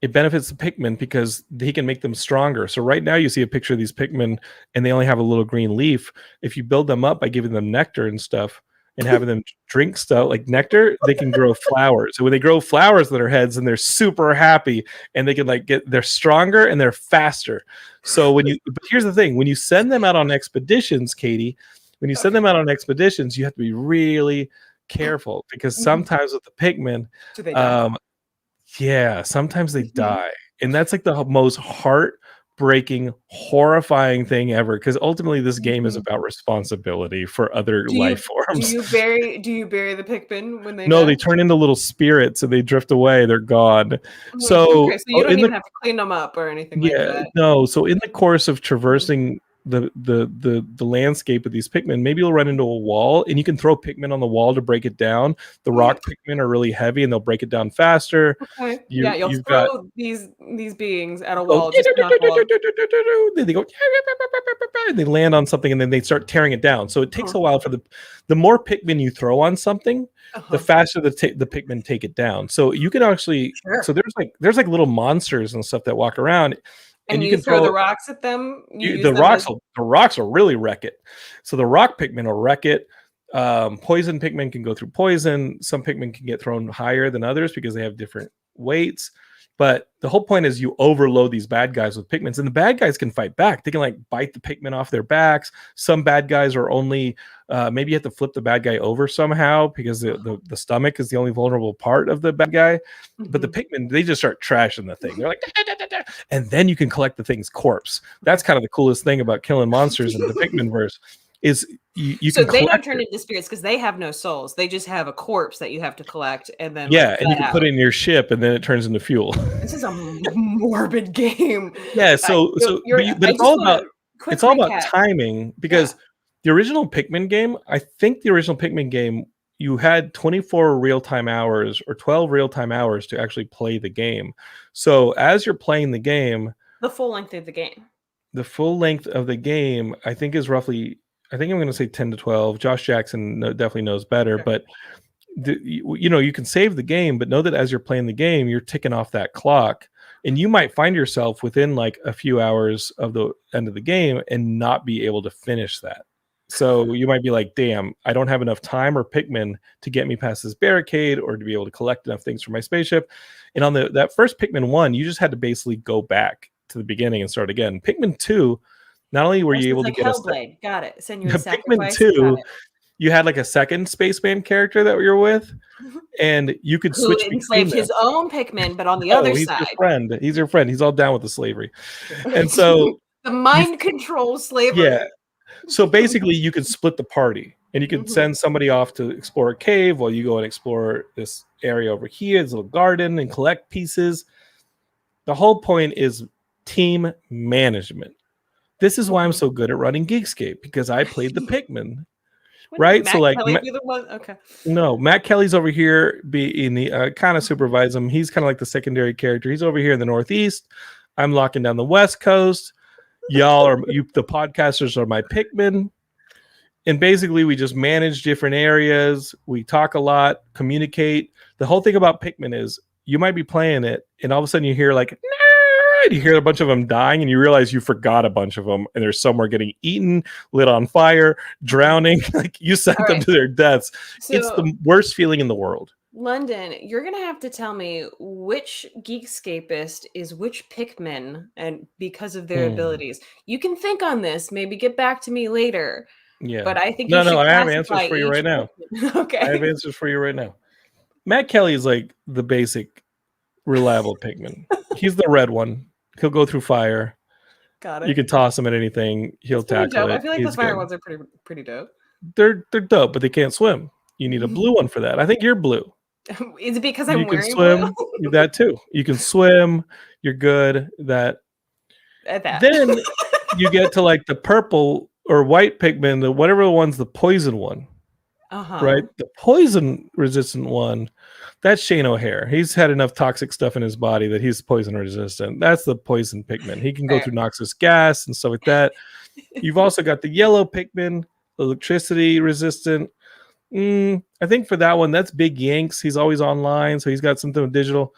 It benefits the Pikmin because he can make them stronger. So right now you see a picture of these Pikmin, and they only have a little green leaf. If you build them up by giving them nectar and stuff, and having them drink stuff like nectar, they can grow flowers. So when they grow flowers on their heads, and they're super happy, and they can they're stronger and they're faster. So but here's the thing: when you send them out on expeditions, Katie, you have to be really careful, because sometimes with the Pikmin, sometimes they die, and that's like the most heartbreaking, horrifying thing ever, because ultimately this game is about responsibility for other life forms. Do you bury the Pikmin when they No, die? they turn into little spirits and they drift away. They're gone. So you don't even have to clean them up or anything like that. No. So in the course of traversing the landscape of these Pikmin, maybe you'll run into a wall, and you can throw Pikmin on the wall to break it down. The rock Pikmin are really heavy, and they'll break it down faster. Okay. You'll throw these beings at a wall. Then they go, and they land on something, and then they start tearing it down. So it takes a while for the more Pikmin you throw on something, the faster the Pikmin take it down. So you can actually, so there's like little monsters and stuff that walk around. And you can throw the rocks at them. The rocks will really wreck it. So the rock Pikmin will wreck it. Poison Pikmin can go through poison. Some Pikmin can get thrown higher than others because they have different weights. But the whole point is you overload these bad guys with Pikmins, and the bad guys can fight back. They can like bite the Pikmin off their backs. Some bad guys are only maybe you have to flip the bad guy over somehow, because the stomach is the only vulnerable part of the bad guy. But the Pikmin, they just start trashing the thing. They're like, da, da, da, da, and then you can collect the thing's corpse. That's kind of the coolest thing about killing monsters in the Pikmin verse. Is you so can they don't turn into spirits because they have no souls. They just have a corpse that you have to collect, and then and you can put it in your ship, and then it turns into fuel. This is a morbid game. Yeah, but it's all about timing, because the original Pikmin game, I think the original Pikmin game, you had 24 real-time hours or 12 real-time hours to actually play the game. So as you're playing the game, the full length of the game, I think is roughly, I think I'm going to say 10 to 12. Josh Jackson definitely knows better, but you can save the game, but know that as you're playing the game, you're ticking off that clock, and you might find yourself within like a few hours of the end of the game and not be able to finish that. So you might be like, damn, I don't have enough time or Pikmin to get me past this barricade or to be able to collect enough things for my spaceship. And on that first Pikmin 1, you just had to basically go back to the beginning and start again. Pikmin 2, not only were you able to get Hellblade. Got it. Send you a Pikmin sacrifice. 2, you had like a second spaceman character that you're with, and you could switch between enslaved his own Pikmin, but on the other he's side. Your friend. He's your friend. He's all down with the slavery. And so the mind control slavery. Yeah. So basically you could split the party and you could send somebody off to explore a cave while you go and explore this area over here, this little garden, and collect pieces. The whole point is team management. This is why I'm so good at running Geekscape, because I played the Pikmin. Right? Matt so like Kelly be the one? Okay. No, Matt Kelly's over here being the kind of supervise him. He's kind of like the secondary character. He's over here in the Northeast. I'm locking down the West Coast. Y'all are the podcasters are my Pikmin. And basically we just manage different areas. We talk a lot, communicate. The whole thing about Pikmin is you might be playing it and all of a sudden you hear like, you hear a bunch of them dying and you realize you forgot a bunch of them and there's somewhere getting eaten, lit on fire, drowning. Like you sent them to their deaths. So, it's the worst feeling in the world. London, you're going to have to tell me which Geekscapist is which Pikmin and because of their abilities. You can think on this, maybe get back to me later. Yeah. But I think I have answers for you right now. Okay. I have answers for you right now. Matt Kelly is like the basic reliable Pikmin. He's the red one. He'll go through fire. Got it. You can toss him at anything. He'll tackle it. I feel like the fire ones are pretty dope. They're dope, but they can't swim. You need a blue one for that. I think you're blue. Is it because I'm wearing swim? Blue? That too. You can swim. You're good. At that. Then you get to like the purple or white Pikmin, whatever one's the poison one. Right? The poison resistant one. That's Shane O'Hare. He's had enough toxic stuff in his body that he's poison resistant. That's the poison Pikmin. He can go through noxious gas and stuff like that. You've also got the yellow Pikmin, electricity resistant. I think for that one, that's Big Yanks. He's always online, so he's got something digital.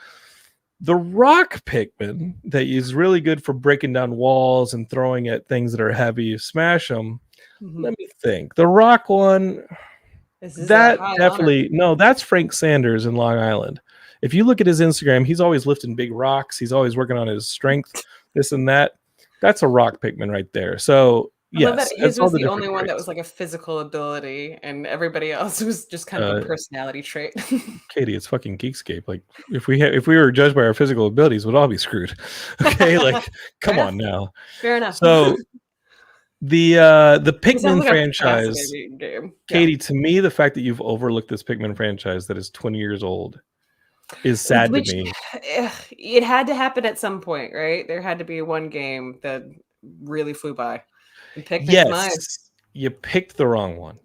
The rock Pikmin that is really good for breaking down walls and throwing at things that are heavy. You smash them. Let me think. The rock one... That definitely that's Frank Sanders in Long Island. If you look at his Instagram, he's always lifting big rocks. He's always working on his strength, this and that. That's a rock Pikmin right there. So yes, his was the only one that was like a physical ability, and everybody else was just kind of a personality trait. Katie, it's fucking Geekscape. Like if we were judged by our physical abilities, we'd all be screwed. Okay, like come on now. Fair enough. So. The Pikmin franchise, Katie, to me, the fact that you've overlooked this Pikmin franchise that is 20 years old is sad to me. It had to happen at some point, right? There had to be one game that really flew by. Yes, mine. You picked the wrong one.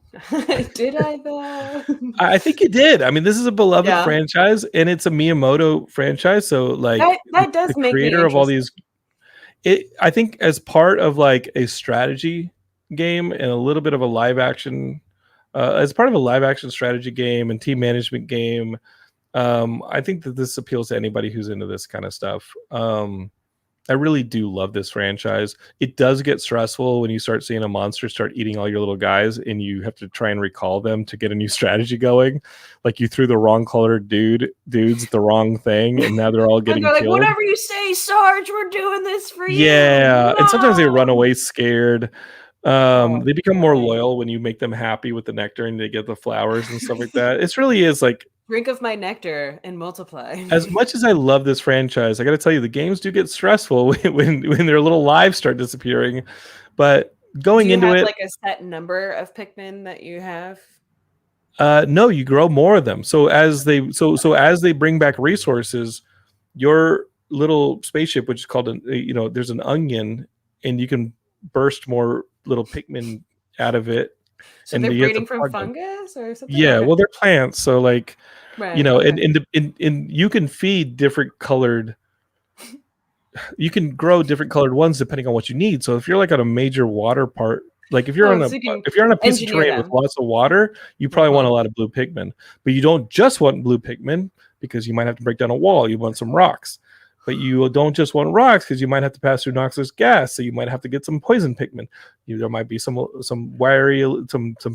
Did I though? I think you did. I mean, this is a beloved franchise, and it's a Miyamoto franchise. So, like, that does make me creator of all these. I think as part of like a strategy game and a little bit of a live action, as part of a live action strategy game and team management game, I think that this appeals to anybody who's into this kind of stuff. I really do love this franchise. It does get stressful when you start seeing a monster start eating all your little guys and you have to try and recall them to get a new strategy going. Like you threw the wrong colored dudes the wrong thing and now they're all getting killed. Like, whatever you say, Sarge, we're doing this for you. Yeah, no! And sometimes they run away scared. They become more loyal when you make them happy with the nectar and they get the flowers and stuff like that. It really is like drink of my nectar and multiply. As much as I love this franchise, I got to tell you, the games do get stressful when their little lives start disappearing. But going into it, like a set number of Pikmin that you have. No, you grow more of them. So as they as they bring back resources, your little spaceship, which is called there's an onion, and you can burst more little Pikmin out of it. So and they're breeding from fungus or something? Yeah, well, they're plants. So like, and you can feed different colored, you can grow different colored ones depending on what you need. So if you're like on a major water part, like if you're on a piece of terrain with lots of water, you probably want a lot of blue Pikmin. But you don't just want blue Pikmin because you might have to break down a wall. You want some rocks. but you don't just want rocks because you might have to pass through noxious gas, so you might have to get some poison Pikmin. There might be some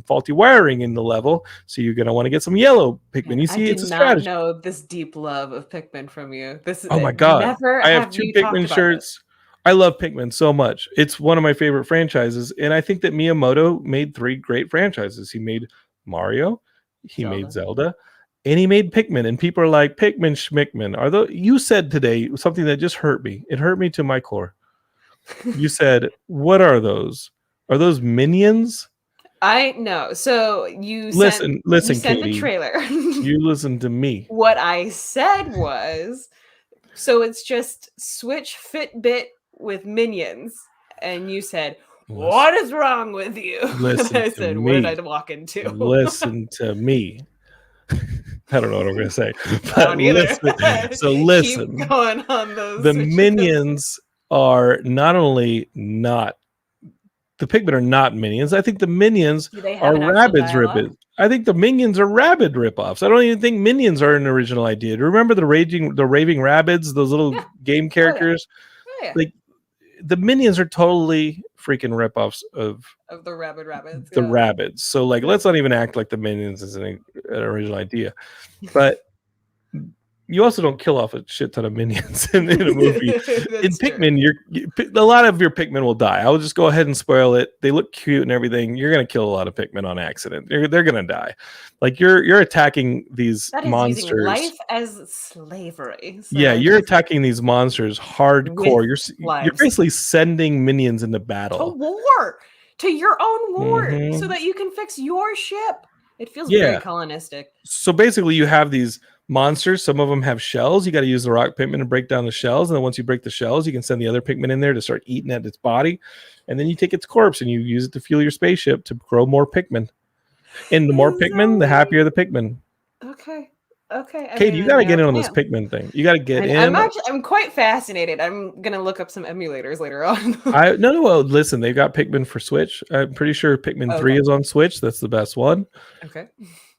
faulty wiring in the level, so you're gonna want to get some yellow Pikmin. You see, I it's did a not strategy. know this deep love of Pikmin from you. This Oh my god, never I have have 2 we talked Pikmin about this. shirts. I love Pikmin so much. It's one of my favorite franchises, and I think that Miyamoto made 3 great franchises. He made Mario, he made Zelda, and he made Pikmin. And people are like, Pikmin schmickmin. You said today something that just hurt me. It hurt me to my core. You said, what are those? Are those minions? I know. So you Listen, sent Katie, the trailer. you listen to me. What I said was, so it's just Switch Fitbit with minions, and you said, "What is wrong with you?" And I said, "What did I walk into?" Listen to me. I don't know what I'm going to say, I but don't either. listen. Keep going on those. The minions are not only not the Pikmin are not minions. I think the minions are Rabbids ripoffs. I think the minions are Rabbid ripoffs. I don't even think minions are an original idea. Do you remember the raving Rabbids, those little game characters? Oh, yeah. Like the minions are totally freaking ripoffs of the Rabbids. The Rabbids. So like, let's not even act like the minions is an original idea. But you also don't kill off a shit ton of minions in a movie. In Pikmin, a lot of your Pikmin will die. I will just go ahead and spoil it. They look cute and everything. You're gonna kill a lot of Pikmin on accident. They're gonna die. Like you're attacking these monsters. Using life as slavery. So. Yeah, you're attacking these monsters hardcore. You're basically sending minions into battle. To war. To your own war. So that you can fix your ship. It feels very colonistic. So basically you have these monsters. Some of them have shells. You got to use the rock Pikmin to break down the shells, and then once you break the shells, you can send the other Pikmin in there to start eating at its body, and then you take its corpse and you use it to fuel your spaceship to grow more Pikmin. And the more Pikmin, the happier the Pikmin. Okay. Kate, you got to get in on this Pikmin thing. You got to get in. I'm quite fascinated. I'm gonna look up some emulators later on. No. Listen, they've got Pikmin for Switch. I'm pretty sure Pikmin 3 is on Switch. That's the best one. Okay.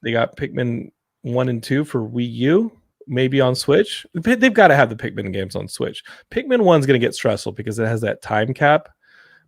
They got Pikmin 1 and 2 for Wii U, maybe on Switch. They've got to have the Pikmin games on Switch. Pikmin 1's going to get stressful because it has that time cap.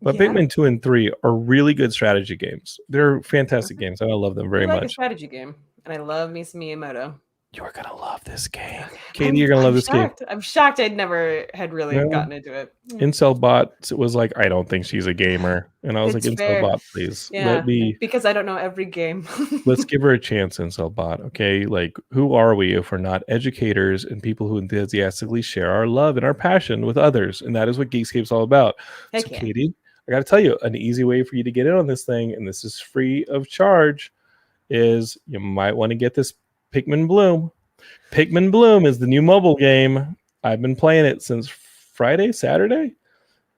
But Pikmin 2 and 3 are really good strategy games. They're fantastic games, and I love them very much. A strategy game, and I love me some Miyamoto. You're going to love this game. Katie, you're going to love this game. I'm shocked I'd never had really gotten into it. Incelbot was like, I don't think she's a gamer. And I was like, Incelbot, please. Yeah, because I don't know every game. Let's give her a chance, Incelbot, okay? Like, who are we if we're not educators and people who enthusiastically share our love and our passion with others? And that is what Geekscape's all about. So, Katie, I got to tell you, an easy way for you to get in on this thing, and this is free of charge, is you might want to get this Pikmin Bloom. Pikmin Bloom is the new mobile game. I've been playing it since Saturday.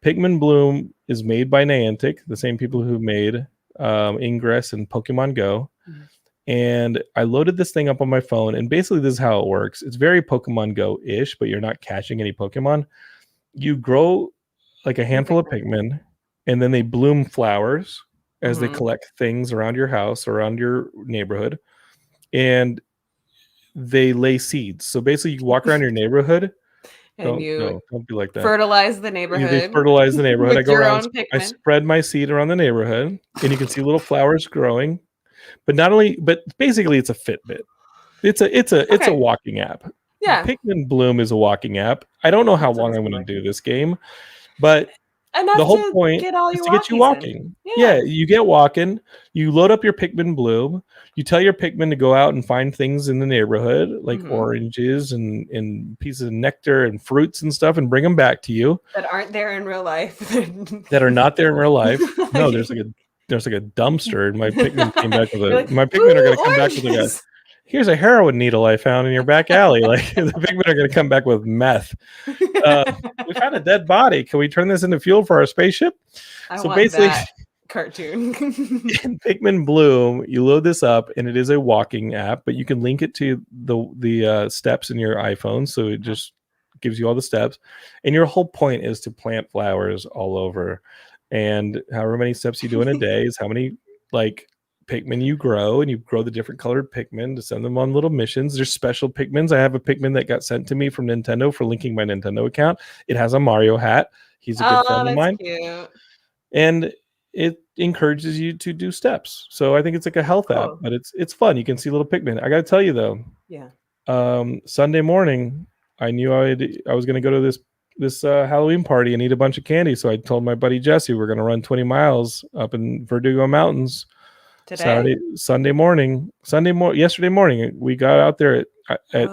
Pikmin Bloom is made by Niantic, the same people who made Ingress and Pokemon Go. Mm-hmm. And I loaded this thing up on my phone, and basically this is how it works. It's very Pokemon Go-ish, but you're not catching any Pokemon. You grow like a handful of Pikmin, and then they bloom flowers as they collect things around your house, around your neighborhood. And they lay seeds. So basically you walk around your neighborhood and don't be like that. Fertilize the neighborhood. They fertilize the neighborhood. I go around, I spread my seed around the neighborhood, and you can see little flowers growing. But basically it's a Fitbit. It's a walking app. Yeah. Pikmin Bloom is a walking app. I don't know how long I'm going to do this game, but the whole point is to get you walking. Yeah, you get walking. You load up your Pikmin Bloom. You tell your Pikmin to go out and find things in the neighborhood, like oranges and pieces of nectar and fruits and stuff, and bring them back to you. That aren't there in real life. That are not there in real life. No, there's like a dumpster, and my Pikmin came back with my Pikmin are going to come back with a here's a heroin needle I found in your back alley. Like the Pikmin are going to come back with meth. We found a dead body. Can we turn this into fuel for our spaceship? I want that cartoon. In Pikmin Bloom, you load this up, and it is a walking app, but you can link it to the steps in your iPhone, so it just gives you all the steps. And your whole point is to plant flowers all over. And however many steps you do in a day is how many Pikmin you grow, and you grow the different colored Pikmin to send them on little missions. There's special Pikmins. I have a Pikmin that got sent to me from Nintendo for linking my Nintendo account. It has a Mario hat. He's a good friend of that's mine. cute. And it encourages you to do steps. So I think it's like a health app, but it's fun. You can see little Pikmin. I got to tell you though. Yeah. Sunday morning, I knew I was going to go to this Halloween party and eat a bunch of candy. So I told my buddy Jesse we're going to run 20 miles up in Verdugo Mountains today. Yesterday morning. We got out there at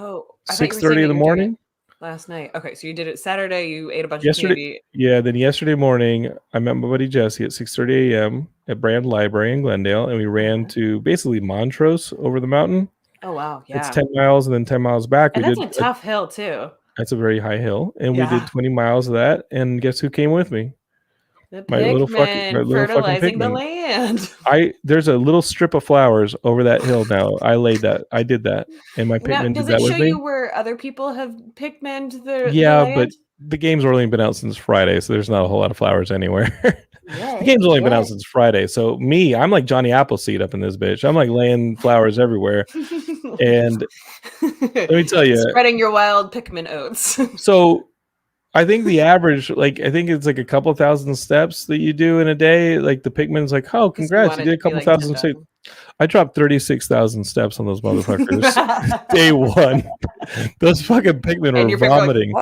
6:30 in the morning. Last night. Okay, so you did it Saturday. You ate a bunch of candy. Yeah, then yesterday morning, I met my buddy Jesse at 6:30 a.m. at Brand Library in Glendale, and we ran to basically Montrose over the mountain. Oh, wow. Yeah. It's 10 miles and then 10 miles back. And that's a tough hill, too. That's a very high hill. And we did 20 miles of that. And guess who came with me? My little fucking fertilizing the land. There's a little strip of flowers over that hill now. I did that. And my Pikmin did that with me. Does it show you where other people have Pikmined the land? But the game's only been out since Friday, so there's not a whole lot of flowers anywhere. The game's only been out since Friday. So I'm like Johnny Appleseed up in this bitch. I'm like laying flowers everywhere. And let me tell you. Spreading your wild Pikmin oats. So I think the average, I think it's like a couple thousand steps that you do in a day. Like the Pikmin's like, oh, congrats, you did a couple thousand steps. I dropped 36,000 steps on those motherfuckers day one. Those fucking Pikmin were vomiting.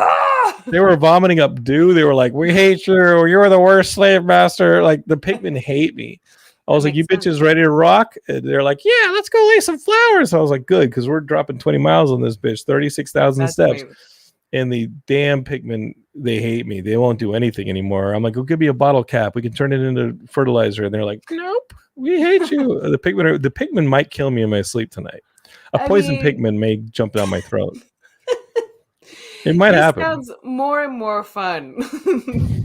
They were vomiting up dew. They were like, we hate you, or you're the worst slave master. Like the Pikmin hate me. I was like, you bitches ready to rock? And they're like, yeah, let's go lay some flowers. I was like, good, because we're dropping 20 miles on this bitch, 36,000 steps. Weird. And the damn Pikmin, they hate me. They won't do anything anymore. I'm like, go give me a bottle cap. We can turn it into fertilizer. And they're like, nope, we hate you. The Pikmin might kill me in my sleep tonight. A poison Pikmin may jump down my throat. It might happen. It sounds more and more fun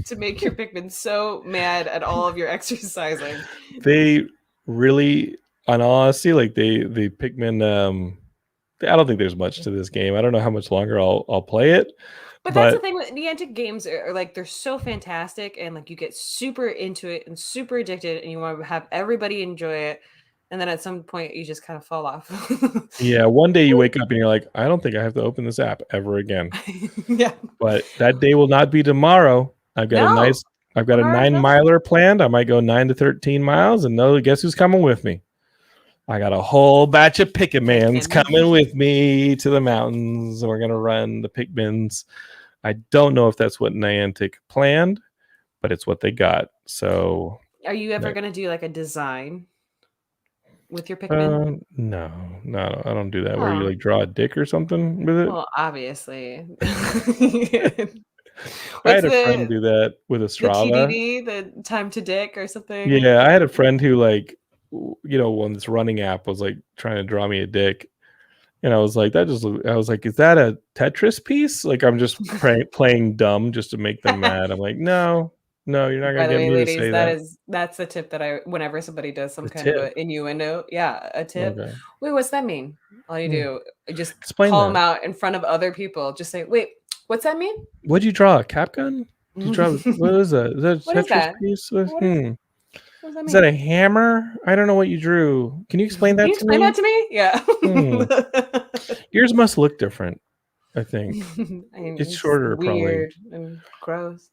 to make your Pikmin so mad at all of your exercising. They really, on honesty, like the Pikmin. I don't think there's much to this game. I don't know how much longer I'll play it. But that's the thing with Niantic games are like they're so fantastic and like you get super into it and super addicted and you want to have everybody enjoy it. And then at some point you just kind of fall off. Yeah, one day you wake up and you're like, I don't think I have to open this app ever again. Yeah. But that day will not be tomorrow. I've got a 9-miler planned. I might go 9 to 13 miles and guess who's coming with me? I got a whole batch of Pikmins coming with me to the mountains, and we're going to run the Pikmins. I don't know if that's what Niantic planned, but it's what they got. So, are you ever going to do like a design with your Pikmin? No, I don't do that. Where you like draw a dick or something with it? Well, obviously. I had a friend do that with a Strava. The TDD, the time to dick or something? Yeah, I had a friend who when this running app was like trying to draw me a dick, and I was like, is that a Tetris piece? Like I'm just playing dumb just to make them mad. I'm like, no, you're not gonna get me to say that. That's the tip that whenever somebody does some kind of innuendo, a tip. Okay. Wait, what's that mean? All you do just call them out in front of other people. Just say, wait, what's that mean? What'd you draw? A cap gun? Did you draw? What is that? Is that a Tetris piece? Is that a hammer? I don't know what you drew. Can you explain that to me? Explain that to me? Yeah. Yours must look different, I think. It's shorter, weird and gross.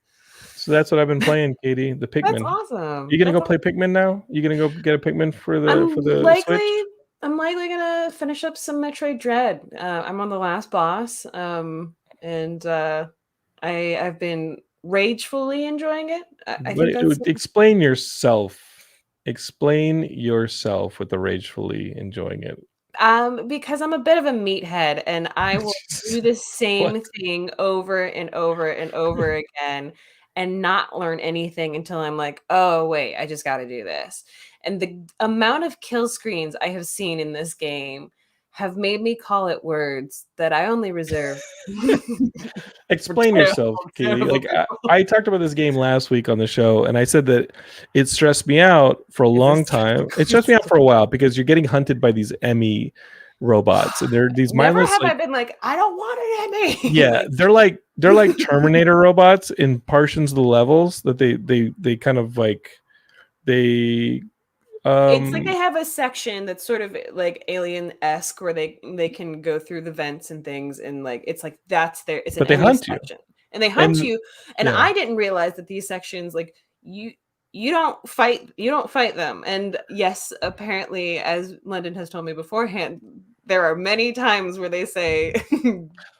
So that's what I've been playing, Katie. The Pikmin. That's awesome. You gonna go play Pikmin now? You gonna go get a Pikmin for the Switch? I'm likely gonna finish up some Metroid Dread. I'm on the last boss, and I've been ragefully enjoying it. I think explain yourself. Explain yourself with the ragefully enjoying it. Because I'm a bit of a meathead and I will do the same thing over and over and over again and not learn anything until I'm like, oh wait, I just got to do this. And the amount of kill screens I have seen in this game have made me call it words that I only reserve. Explain yourself, Katie. Like I talked about this game last week on the show, and I said that it stressed me out for a long time. It stressed me out for a while because you're getting hunted by these Emmy robots, and they're these mindless. Never have I been like, I don't want an Emmy. Yeah, they're like Terminator robots in portions of the levels that they kind of like they. It's like they have a section that's sort of like Alien-esque where they can go through the vents and things, and like it's like that's their it's an but they Emmy hunt you. section. And they hunt you. And yeah. I didn't realize that these sections, like you don't fight them. And yes, apparently, as London has told me beforehand, there are many times where they say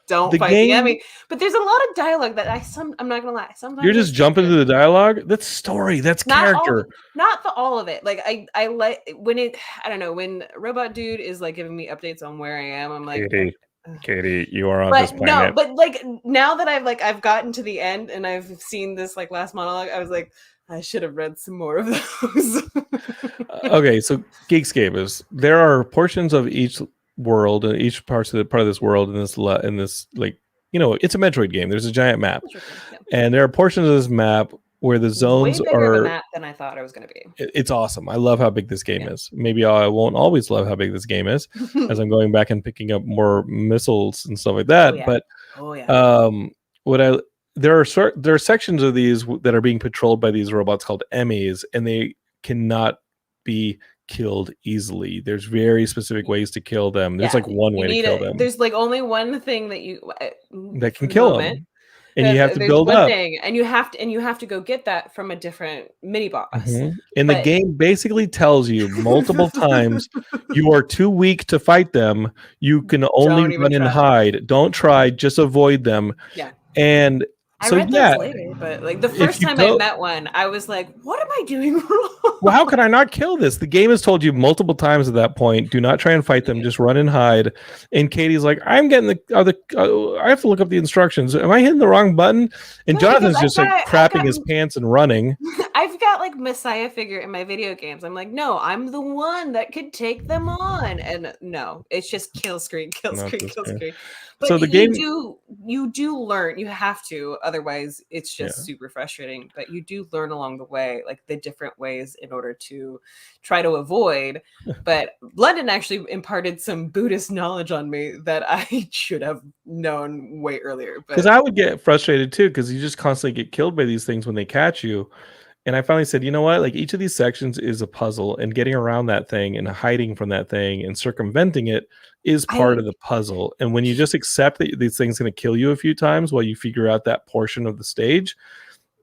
don't fight the Emmy, but there's a lot of dialogue that I'm not gonna lie, sometimes you're just jumping into the dialogue. That's story, that's not character. Not all of it. Like I like when I don't know, when Robot Dude is like giving me updates on where I am, I'm like, Katie, you are on this planet. No, but like now that I've gotten to the end and I've seen this like last monologue, I was like, I should have read some more of those. Okay, so Geekscape is there are portions of each world, each part of this world in this like, you know, it's a Metroid game. There's a giant map, and there are portions of this map where the zones way bigger are of a map than I thought it was going to be. It's awesome. I love how big this game is. Maybe I won't always love how big this game is as I'm going back and picking up more missiles and stuff like that. But there are sections of these that are being patrolled by these robots called Emmys, and they cannot be killed easily. There's very specific ways to kill them. There's like one way to kill them. There's like only one thing that can kill them. And you have to build up. And you have to go get that from a different mini boss. And the game basically tells you multiple times you are too weak to fight them. You can only run and hide. Don't try, just avoid them. Yeah. And I read those later, but like the first time I met one, I was like, what am I doing wrong? Well, how can I not kill this? The game has told you multiple times at that point, do not try and fight them, just run and hide. And Katie's like, I'm getting I have to look up the instructions. Am I hitting the wrong button? And Jonathan's just like crapping his pants and running. I've got like Messiah figure in my video games. I'm like, no, I'm the one that could take them on. And no, it's just kill screen. But so the game, you do learn. You have to, otherwise it's just super frustrating. But you do learn along the way, like the different ways in order to try to avoid. But London actually imparted some Buddhist knowledge on me that I should have known way earlier. Because I would get frustrated too, because you just constantly get killed by these things when they catch you. And I finally said, you know what? Like each of these sections is a puzzle, and getting around that thing and hiding from that thing and circumventing it is part of the puzzle. And when you just accept that these things going to kill you a few times while you figure out that portion of the stage,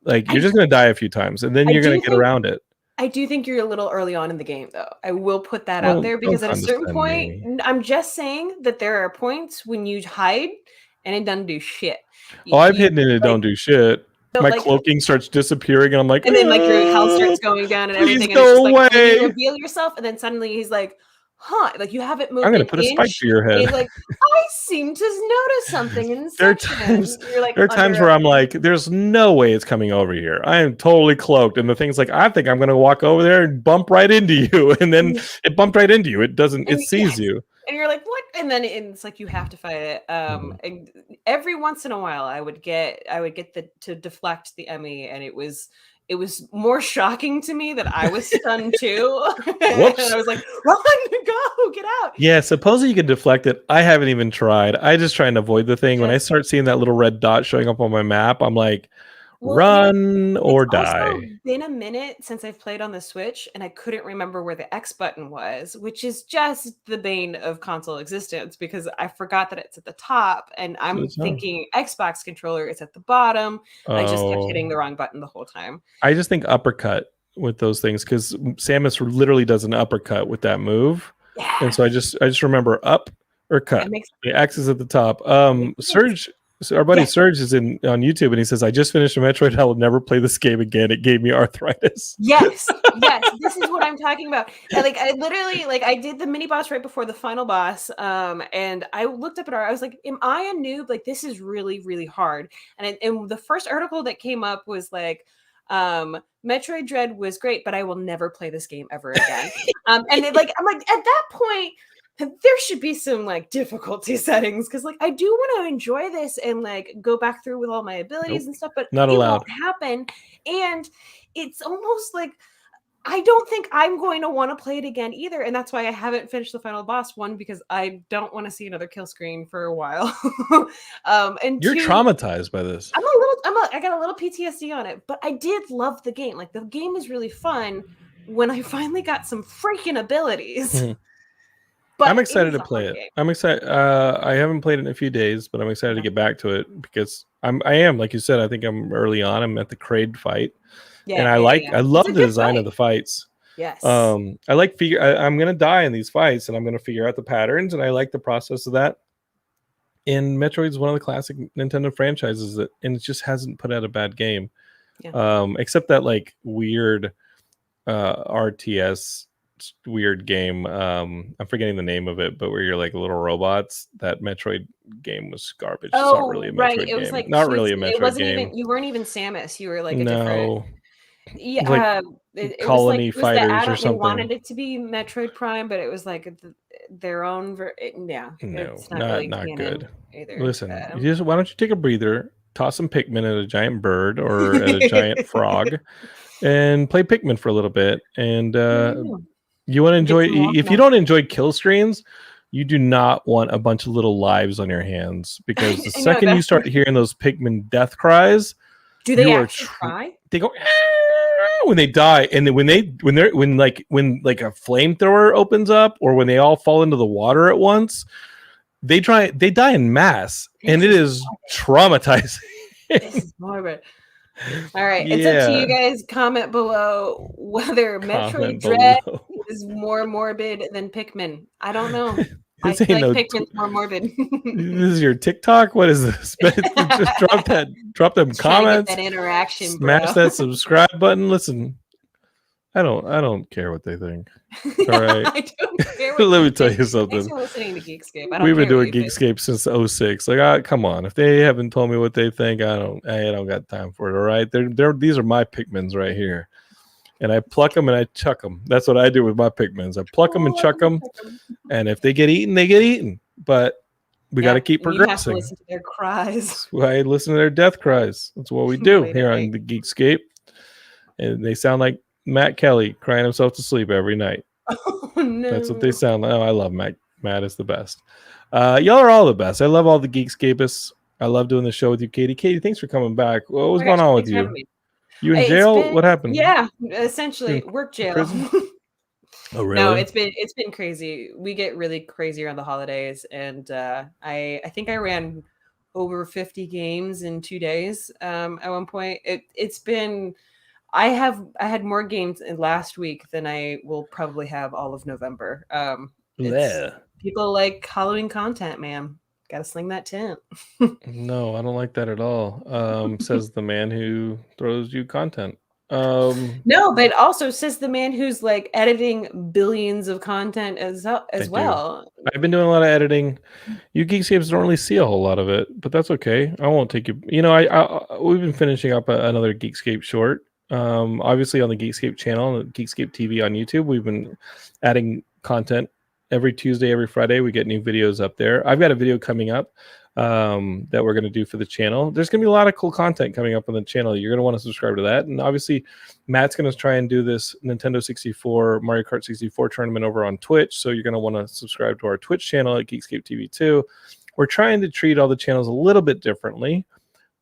like you're just going to die a few times, and then you're going to get around it. I do think you're a little early on in the game, though. I will put that out there, because at a certain point, I'm just saying that there are points when you hide and it doesn't do shit. I've hidden and it don't do shit. My cloaking starts disappearing, and I'm like, and then like your health starts going down and everything. And go away. Like, you reveal yourself, and then suddenly he's like, huh, like you haven't moved. I'm gonna put a spike to your head. He's like, I seem to notice something in there are times where I'm like, there's no way it's coming over here. I am totally cloaked, and the thing's like, I think I'm gonna walk over there and bump right into you, and then it bumped right into you. It doesn't. It sees you. And you're like, what? And then it's like you have to fight it. And every once in a while, I would get to deflect the Emmy, and it was more shocking to me that I was stunned too. And I was like, run, go, get out. Yeah, supposedly you can deflect it. I haven't even tried. I just try and avoid the thing. When I start seeing that little red dot showing up on my map, I'm like, run or die. It's been a minute since I've played on the Switch, and I couldn't remember where the X button was, which is just the bane of console existence, because I forgot that it's at the top, and I'm thinking Xbox controller is at the bottom. I just kept hitting the wrong button the whole time. I just think uppercut with those things, because Samus literally does an uppercut with that move. Yeah. And so I just remember up or cut. The X is at the top. Surge. So our buddy Serge is on YouTube, and he says, I just finished a Metroid. I will never play this game again. It gave me arthritis. Yes. This is what I'm talking about. And I literally, I did the mini boss right before the final boss. And I looked up at her. I was like, am I a noob? Like, this is really, really hard. And the first article that came up was like, Metroid Dread was great, but I will never play this game ever again. I'm like, at that point, there should be some difficulty settings, because I do want to enjoy this and go back through with all my abilities and stuff, but not allowed. Won't happen. And it's almost like I don't think I'm going to want to play it again either, and that's why I haven't finished the final boss. One, because I don't want to see another kill screen for a while. And you're traumatized by this. I got a little PTSD on it, but I did love the game. The game is really fun. when I finally got some freaking abilities. Mhm. But I'm excited it was to a play hard it. game. I'm excited. I haven't played it in a few days, but I'm excited to get back to it because I am, like you said, I think I'm early on. I'm at the Kraid fight. And I It's love a the good design of fight. the fights. Yes. I like I'm gonna die in these fights and I'm gonna figure out the patterns, and I like the process of that. And Metroid's one of the classic Nintendo franchises and it just hasn't put out a bad game. Yeah. Except that like weird RTS weird game. I'm forgetting the name of it, but where you're like little robots. That Metroid game was garbage. It's not really a Right. Metroid It was game. like Not really a it Metroid wasn't game. even, you weren't even Samus. You were like a different. No. Like Yeah, it was like, Colony it was the Fighters or add-on. They something. wanted it to be Metroid Prime, but it was like their own. Yeah, No, it's not really not good. canon either. Listen, why don't you take a breather, toss some Pikmin at a giant bird or at a giant frog, and play Pikmin for a little bit. And you want to enjoy. If you don't enjoy kill screens, you do not want a bunch of little lives on your hands, because the second you start hearing those Pikmin death cries, do they actually cry? They go when they die, and then when like a flamethrower opens up, or when they all fall into the water at once, they die in mass, and it is traumatizing. This is morbid. All right, it's up to you guys. Comment below whether Metroid Dread is more morbid than Pikmin. I don't know. I feel like Pikmin's more morbid. This is your TikTok? What is this? Just drop them comments. Get that interaction, smash that subscribe button. Listen, I don't care what they think. All right. I don't care. Let me tell you something. Thanks for listening to Geekscape. We've been doing Geekscape since 2006. Like, come on. If they haven't told me what they think, I don't got time for it. All right. These are my Pikmins right here. And I pluck them and I chuck them. That's what I do with my Pikmins. I pluck them and chuck them. And if they get eaten, they get eaten. But we got to keep progressing. You have to listen to their cries. I listen to their death cries. That's what we do here on the Geekscape. And they sound like Matt Kelly crying himself to sleep every night. Oh, no. That's what they sound like. Oh, I love Matt. Matt is the best. Y'all are all the best. I love all the Geekscapists. I love doing the show with you, Katie. Katie, thanks for coming back. What was going on with you? You in jail? What happened? Yeah, essentially work jail. Oh, really? No, it's been crazy. We get really crazy around the holidays, and I think I ran over 50 games in 2 days. At one point, it's been. I had more games in last week than I will probably have all of November. People like Halloween content, man. Gotta sling that tent. No, I don't like that at all. Says the man who throws you content. No, but also says the man who's like editing billions of content as well. I've been doing a lot of editing. You Geekscapes don't really see a whole lot of it, but that's okay. I won't take you. You know, we've been finishing up another Geekscape short. Obviously on the Geekscape channel, Geekscape TV on YouTube, we've been adding content every Tuesday, every Friday. We get new videos up there. I've got a video coming up that we're going to do for the channel. There's going to be a lot of cool content coming up on the channel. You're going to want to subscribe to that. And obviously, Matt's going to try and do this Nintendo 64, Mario Kart 64 tournament over on Twitch. So you're going to want to subscribe to our Twitch channel at Geekscape TV 2. We're trying to treat all the channels a little bit differently,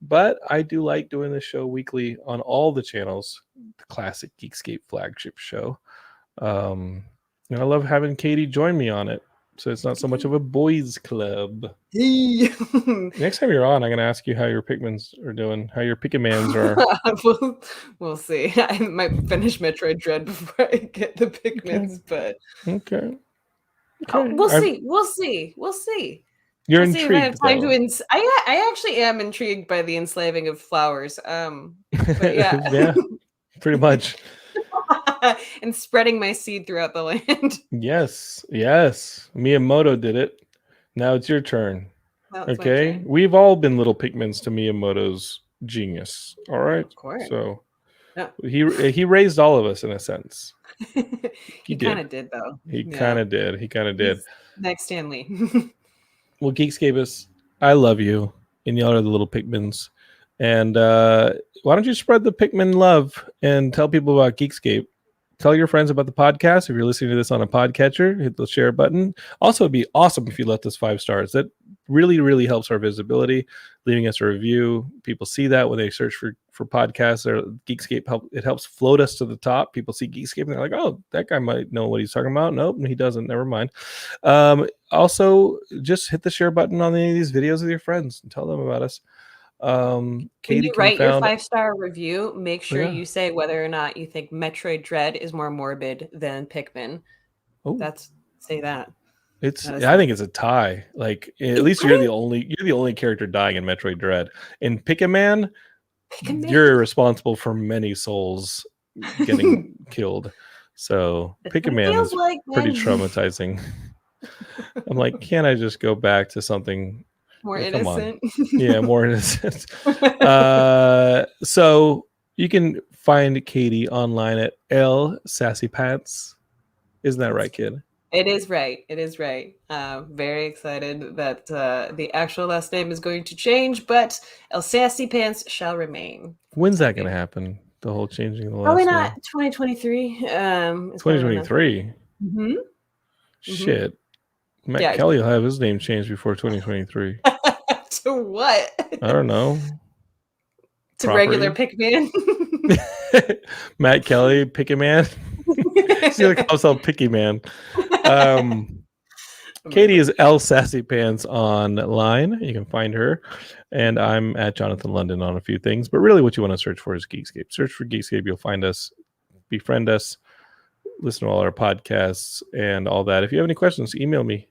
but I do like doing this show weekly on all the channels, the classic Geekscape flagship show. And I love having Katie join me on it, so it's not so much of a boys club. Next time you're on, I'm going to ask you how your Pikmins are doing, how your Pikmins are. We'll see. I might finish Metroid Dread before I get the Pikmins, but okay. We'll see. You're we'll intrigued. See if I have time to I actually am intrigued by the enslaving of flowers. But yeah, yeah, pretty much. And spreading my seed throughout the land. Yes. Miyamoto did it. Now it's your turn. Okay, we've all been little Pikmins to Miyamoto's genius. All right, of course. So he raised all of us in a sense. He kind of did, though. He kind of did. Next Stanley. Well, Geekscapists, I love you, and y'all are the little Pikmins. And why don't you spread the Pikmin love and tell people about Geekscape? Tell your friends about the podcast. If you're listening to this on a podcatcher, hit the share button. Also, it'd be awesome if you left us 5 stars. That really, really helps our visibility. Leaving us a review, people see that when they search for podcasts or Geekscape. It helps float us to the top. People see Geekscape and they're like, "Oh, that guy might know what he's talking about." Nope, he doesn't. Never mind. Also, just hit the share button on any of these videos with your friends and tell them about us. Katie, when you write your 5-star review, make sure you say whether or not you think Metroid Dread is more morbid than Pikmin. Say that. I think it's a tie. Like, at least you're the only character dying in Metroid Dread. In Pikmin, you're responsible for many souls getting killed. So Pikmin is pretty traumatizing. I'm like, can't I just go back to something more innocent? Yeah, more innocent. So you can find Katie online at L Sassy Pants. Isn't that right, kid? It is right. Very excited that the actual last name is going to change, but El Sassy Pants shall remain. When's that going to happen? The whole changing of the last Probably name? Not 2023. 2023? Mm-hmm. Shit. Matt Kelly will have his name changed before 2023. To what? I don't know. To regular Pikmin. Matt Kelly, Picky Man. He's going to call himself Picky Man. Katie is L Sassy Pants online. You can find her. And I'm at Jonathan London on a few things. But really what you want to search for is Geekscape. Search for Geekscape. You'll find us. Befriend us. Listen to all our podcasts and all that. If you have any questions, email me.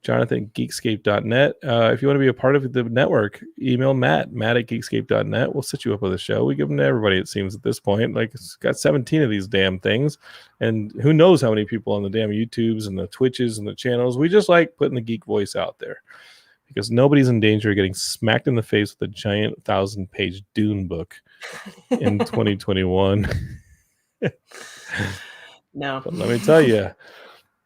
Jonathan at Geekscape.net. If you want to be a part of the network, email Matt at Geekscape.net. We'll set you up with a show. We give them to everybody, it seems, at this point. Like, it's got 17 of these damn things. And who knows how many people on the damn YouTubes and the Twitches and the channels. We just like putting the geek voice out there. Because nobody's in danger of getting smacked in the face with a giant 1,000-page Dune book in 2021. No. But let me tell you,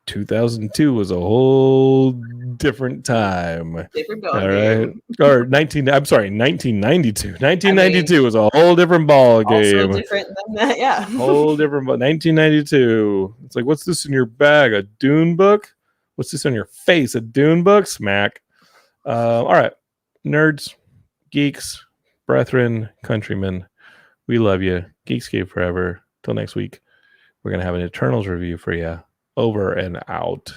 2002 was a whole different time. Different ball all game. Right. Or 1992. 1992 was a whole different ball game. Also different than that, yeah. Whole different, but 1992. It's like, what's this in your bag? A Dune book? What's this on your face? A Dune book? Smack. All right. Nerds, geeks, brethren, countrymen, we love you. Geekscape forever. Till next week, we're going to have an Eternals review for you. Over and out.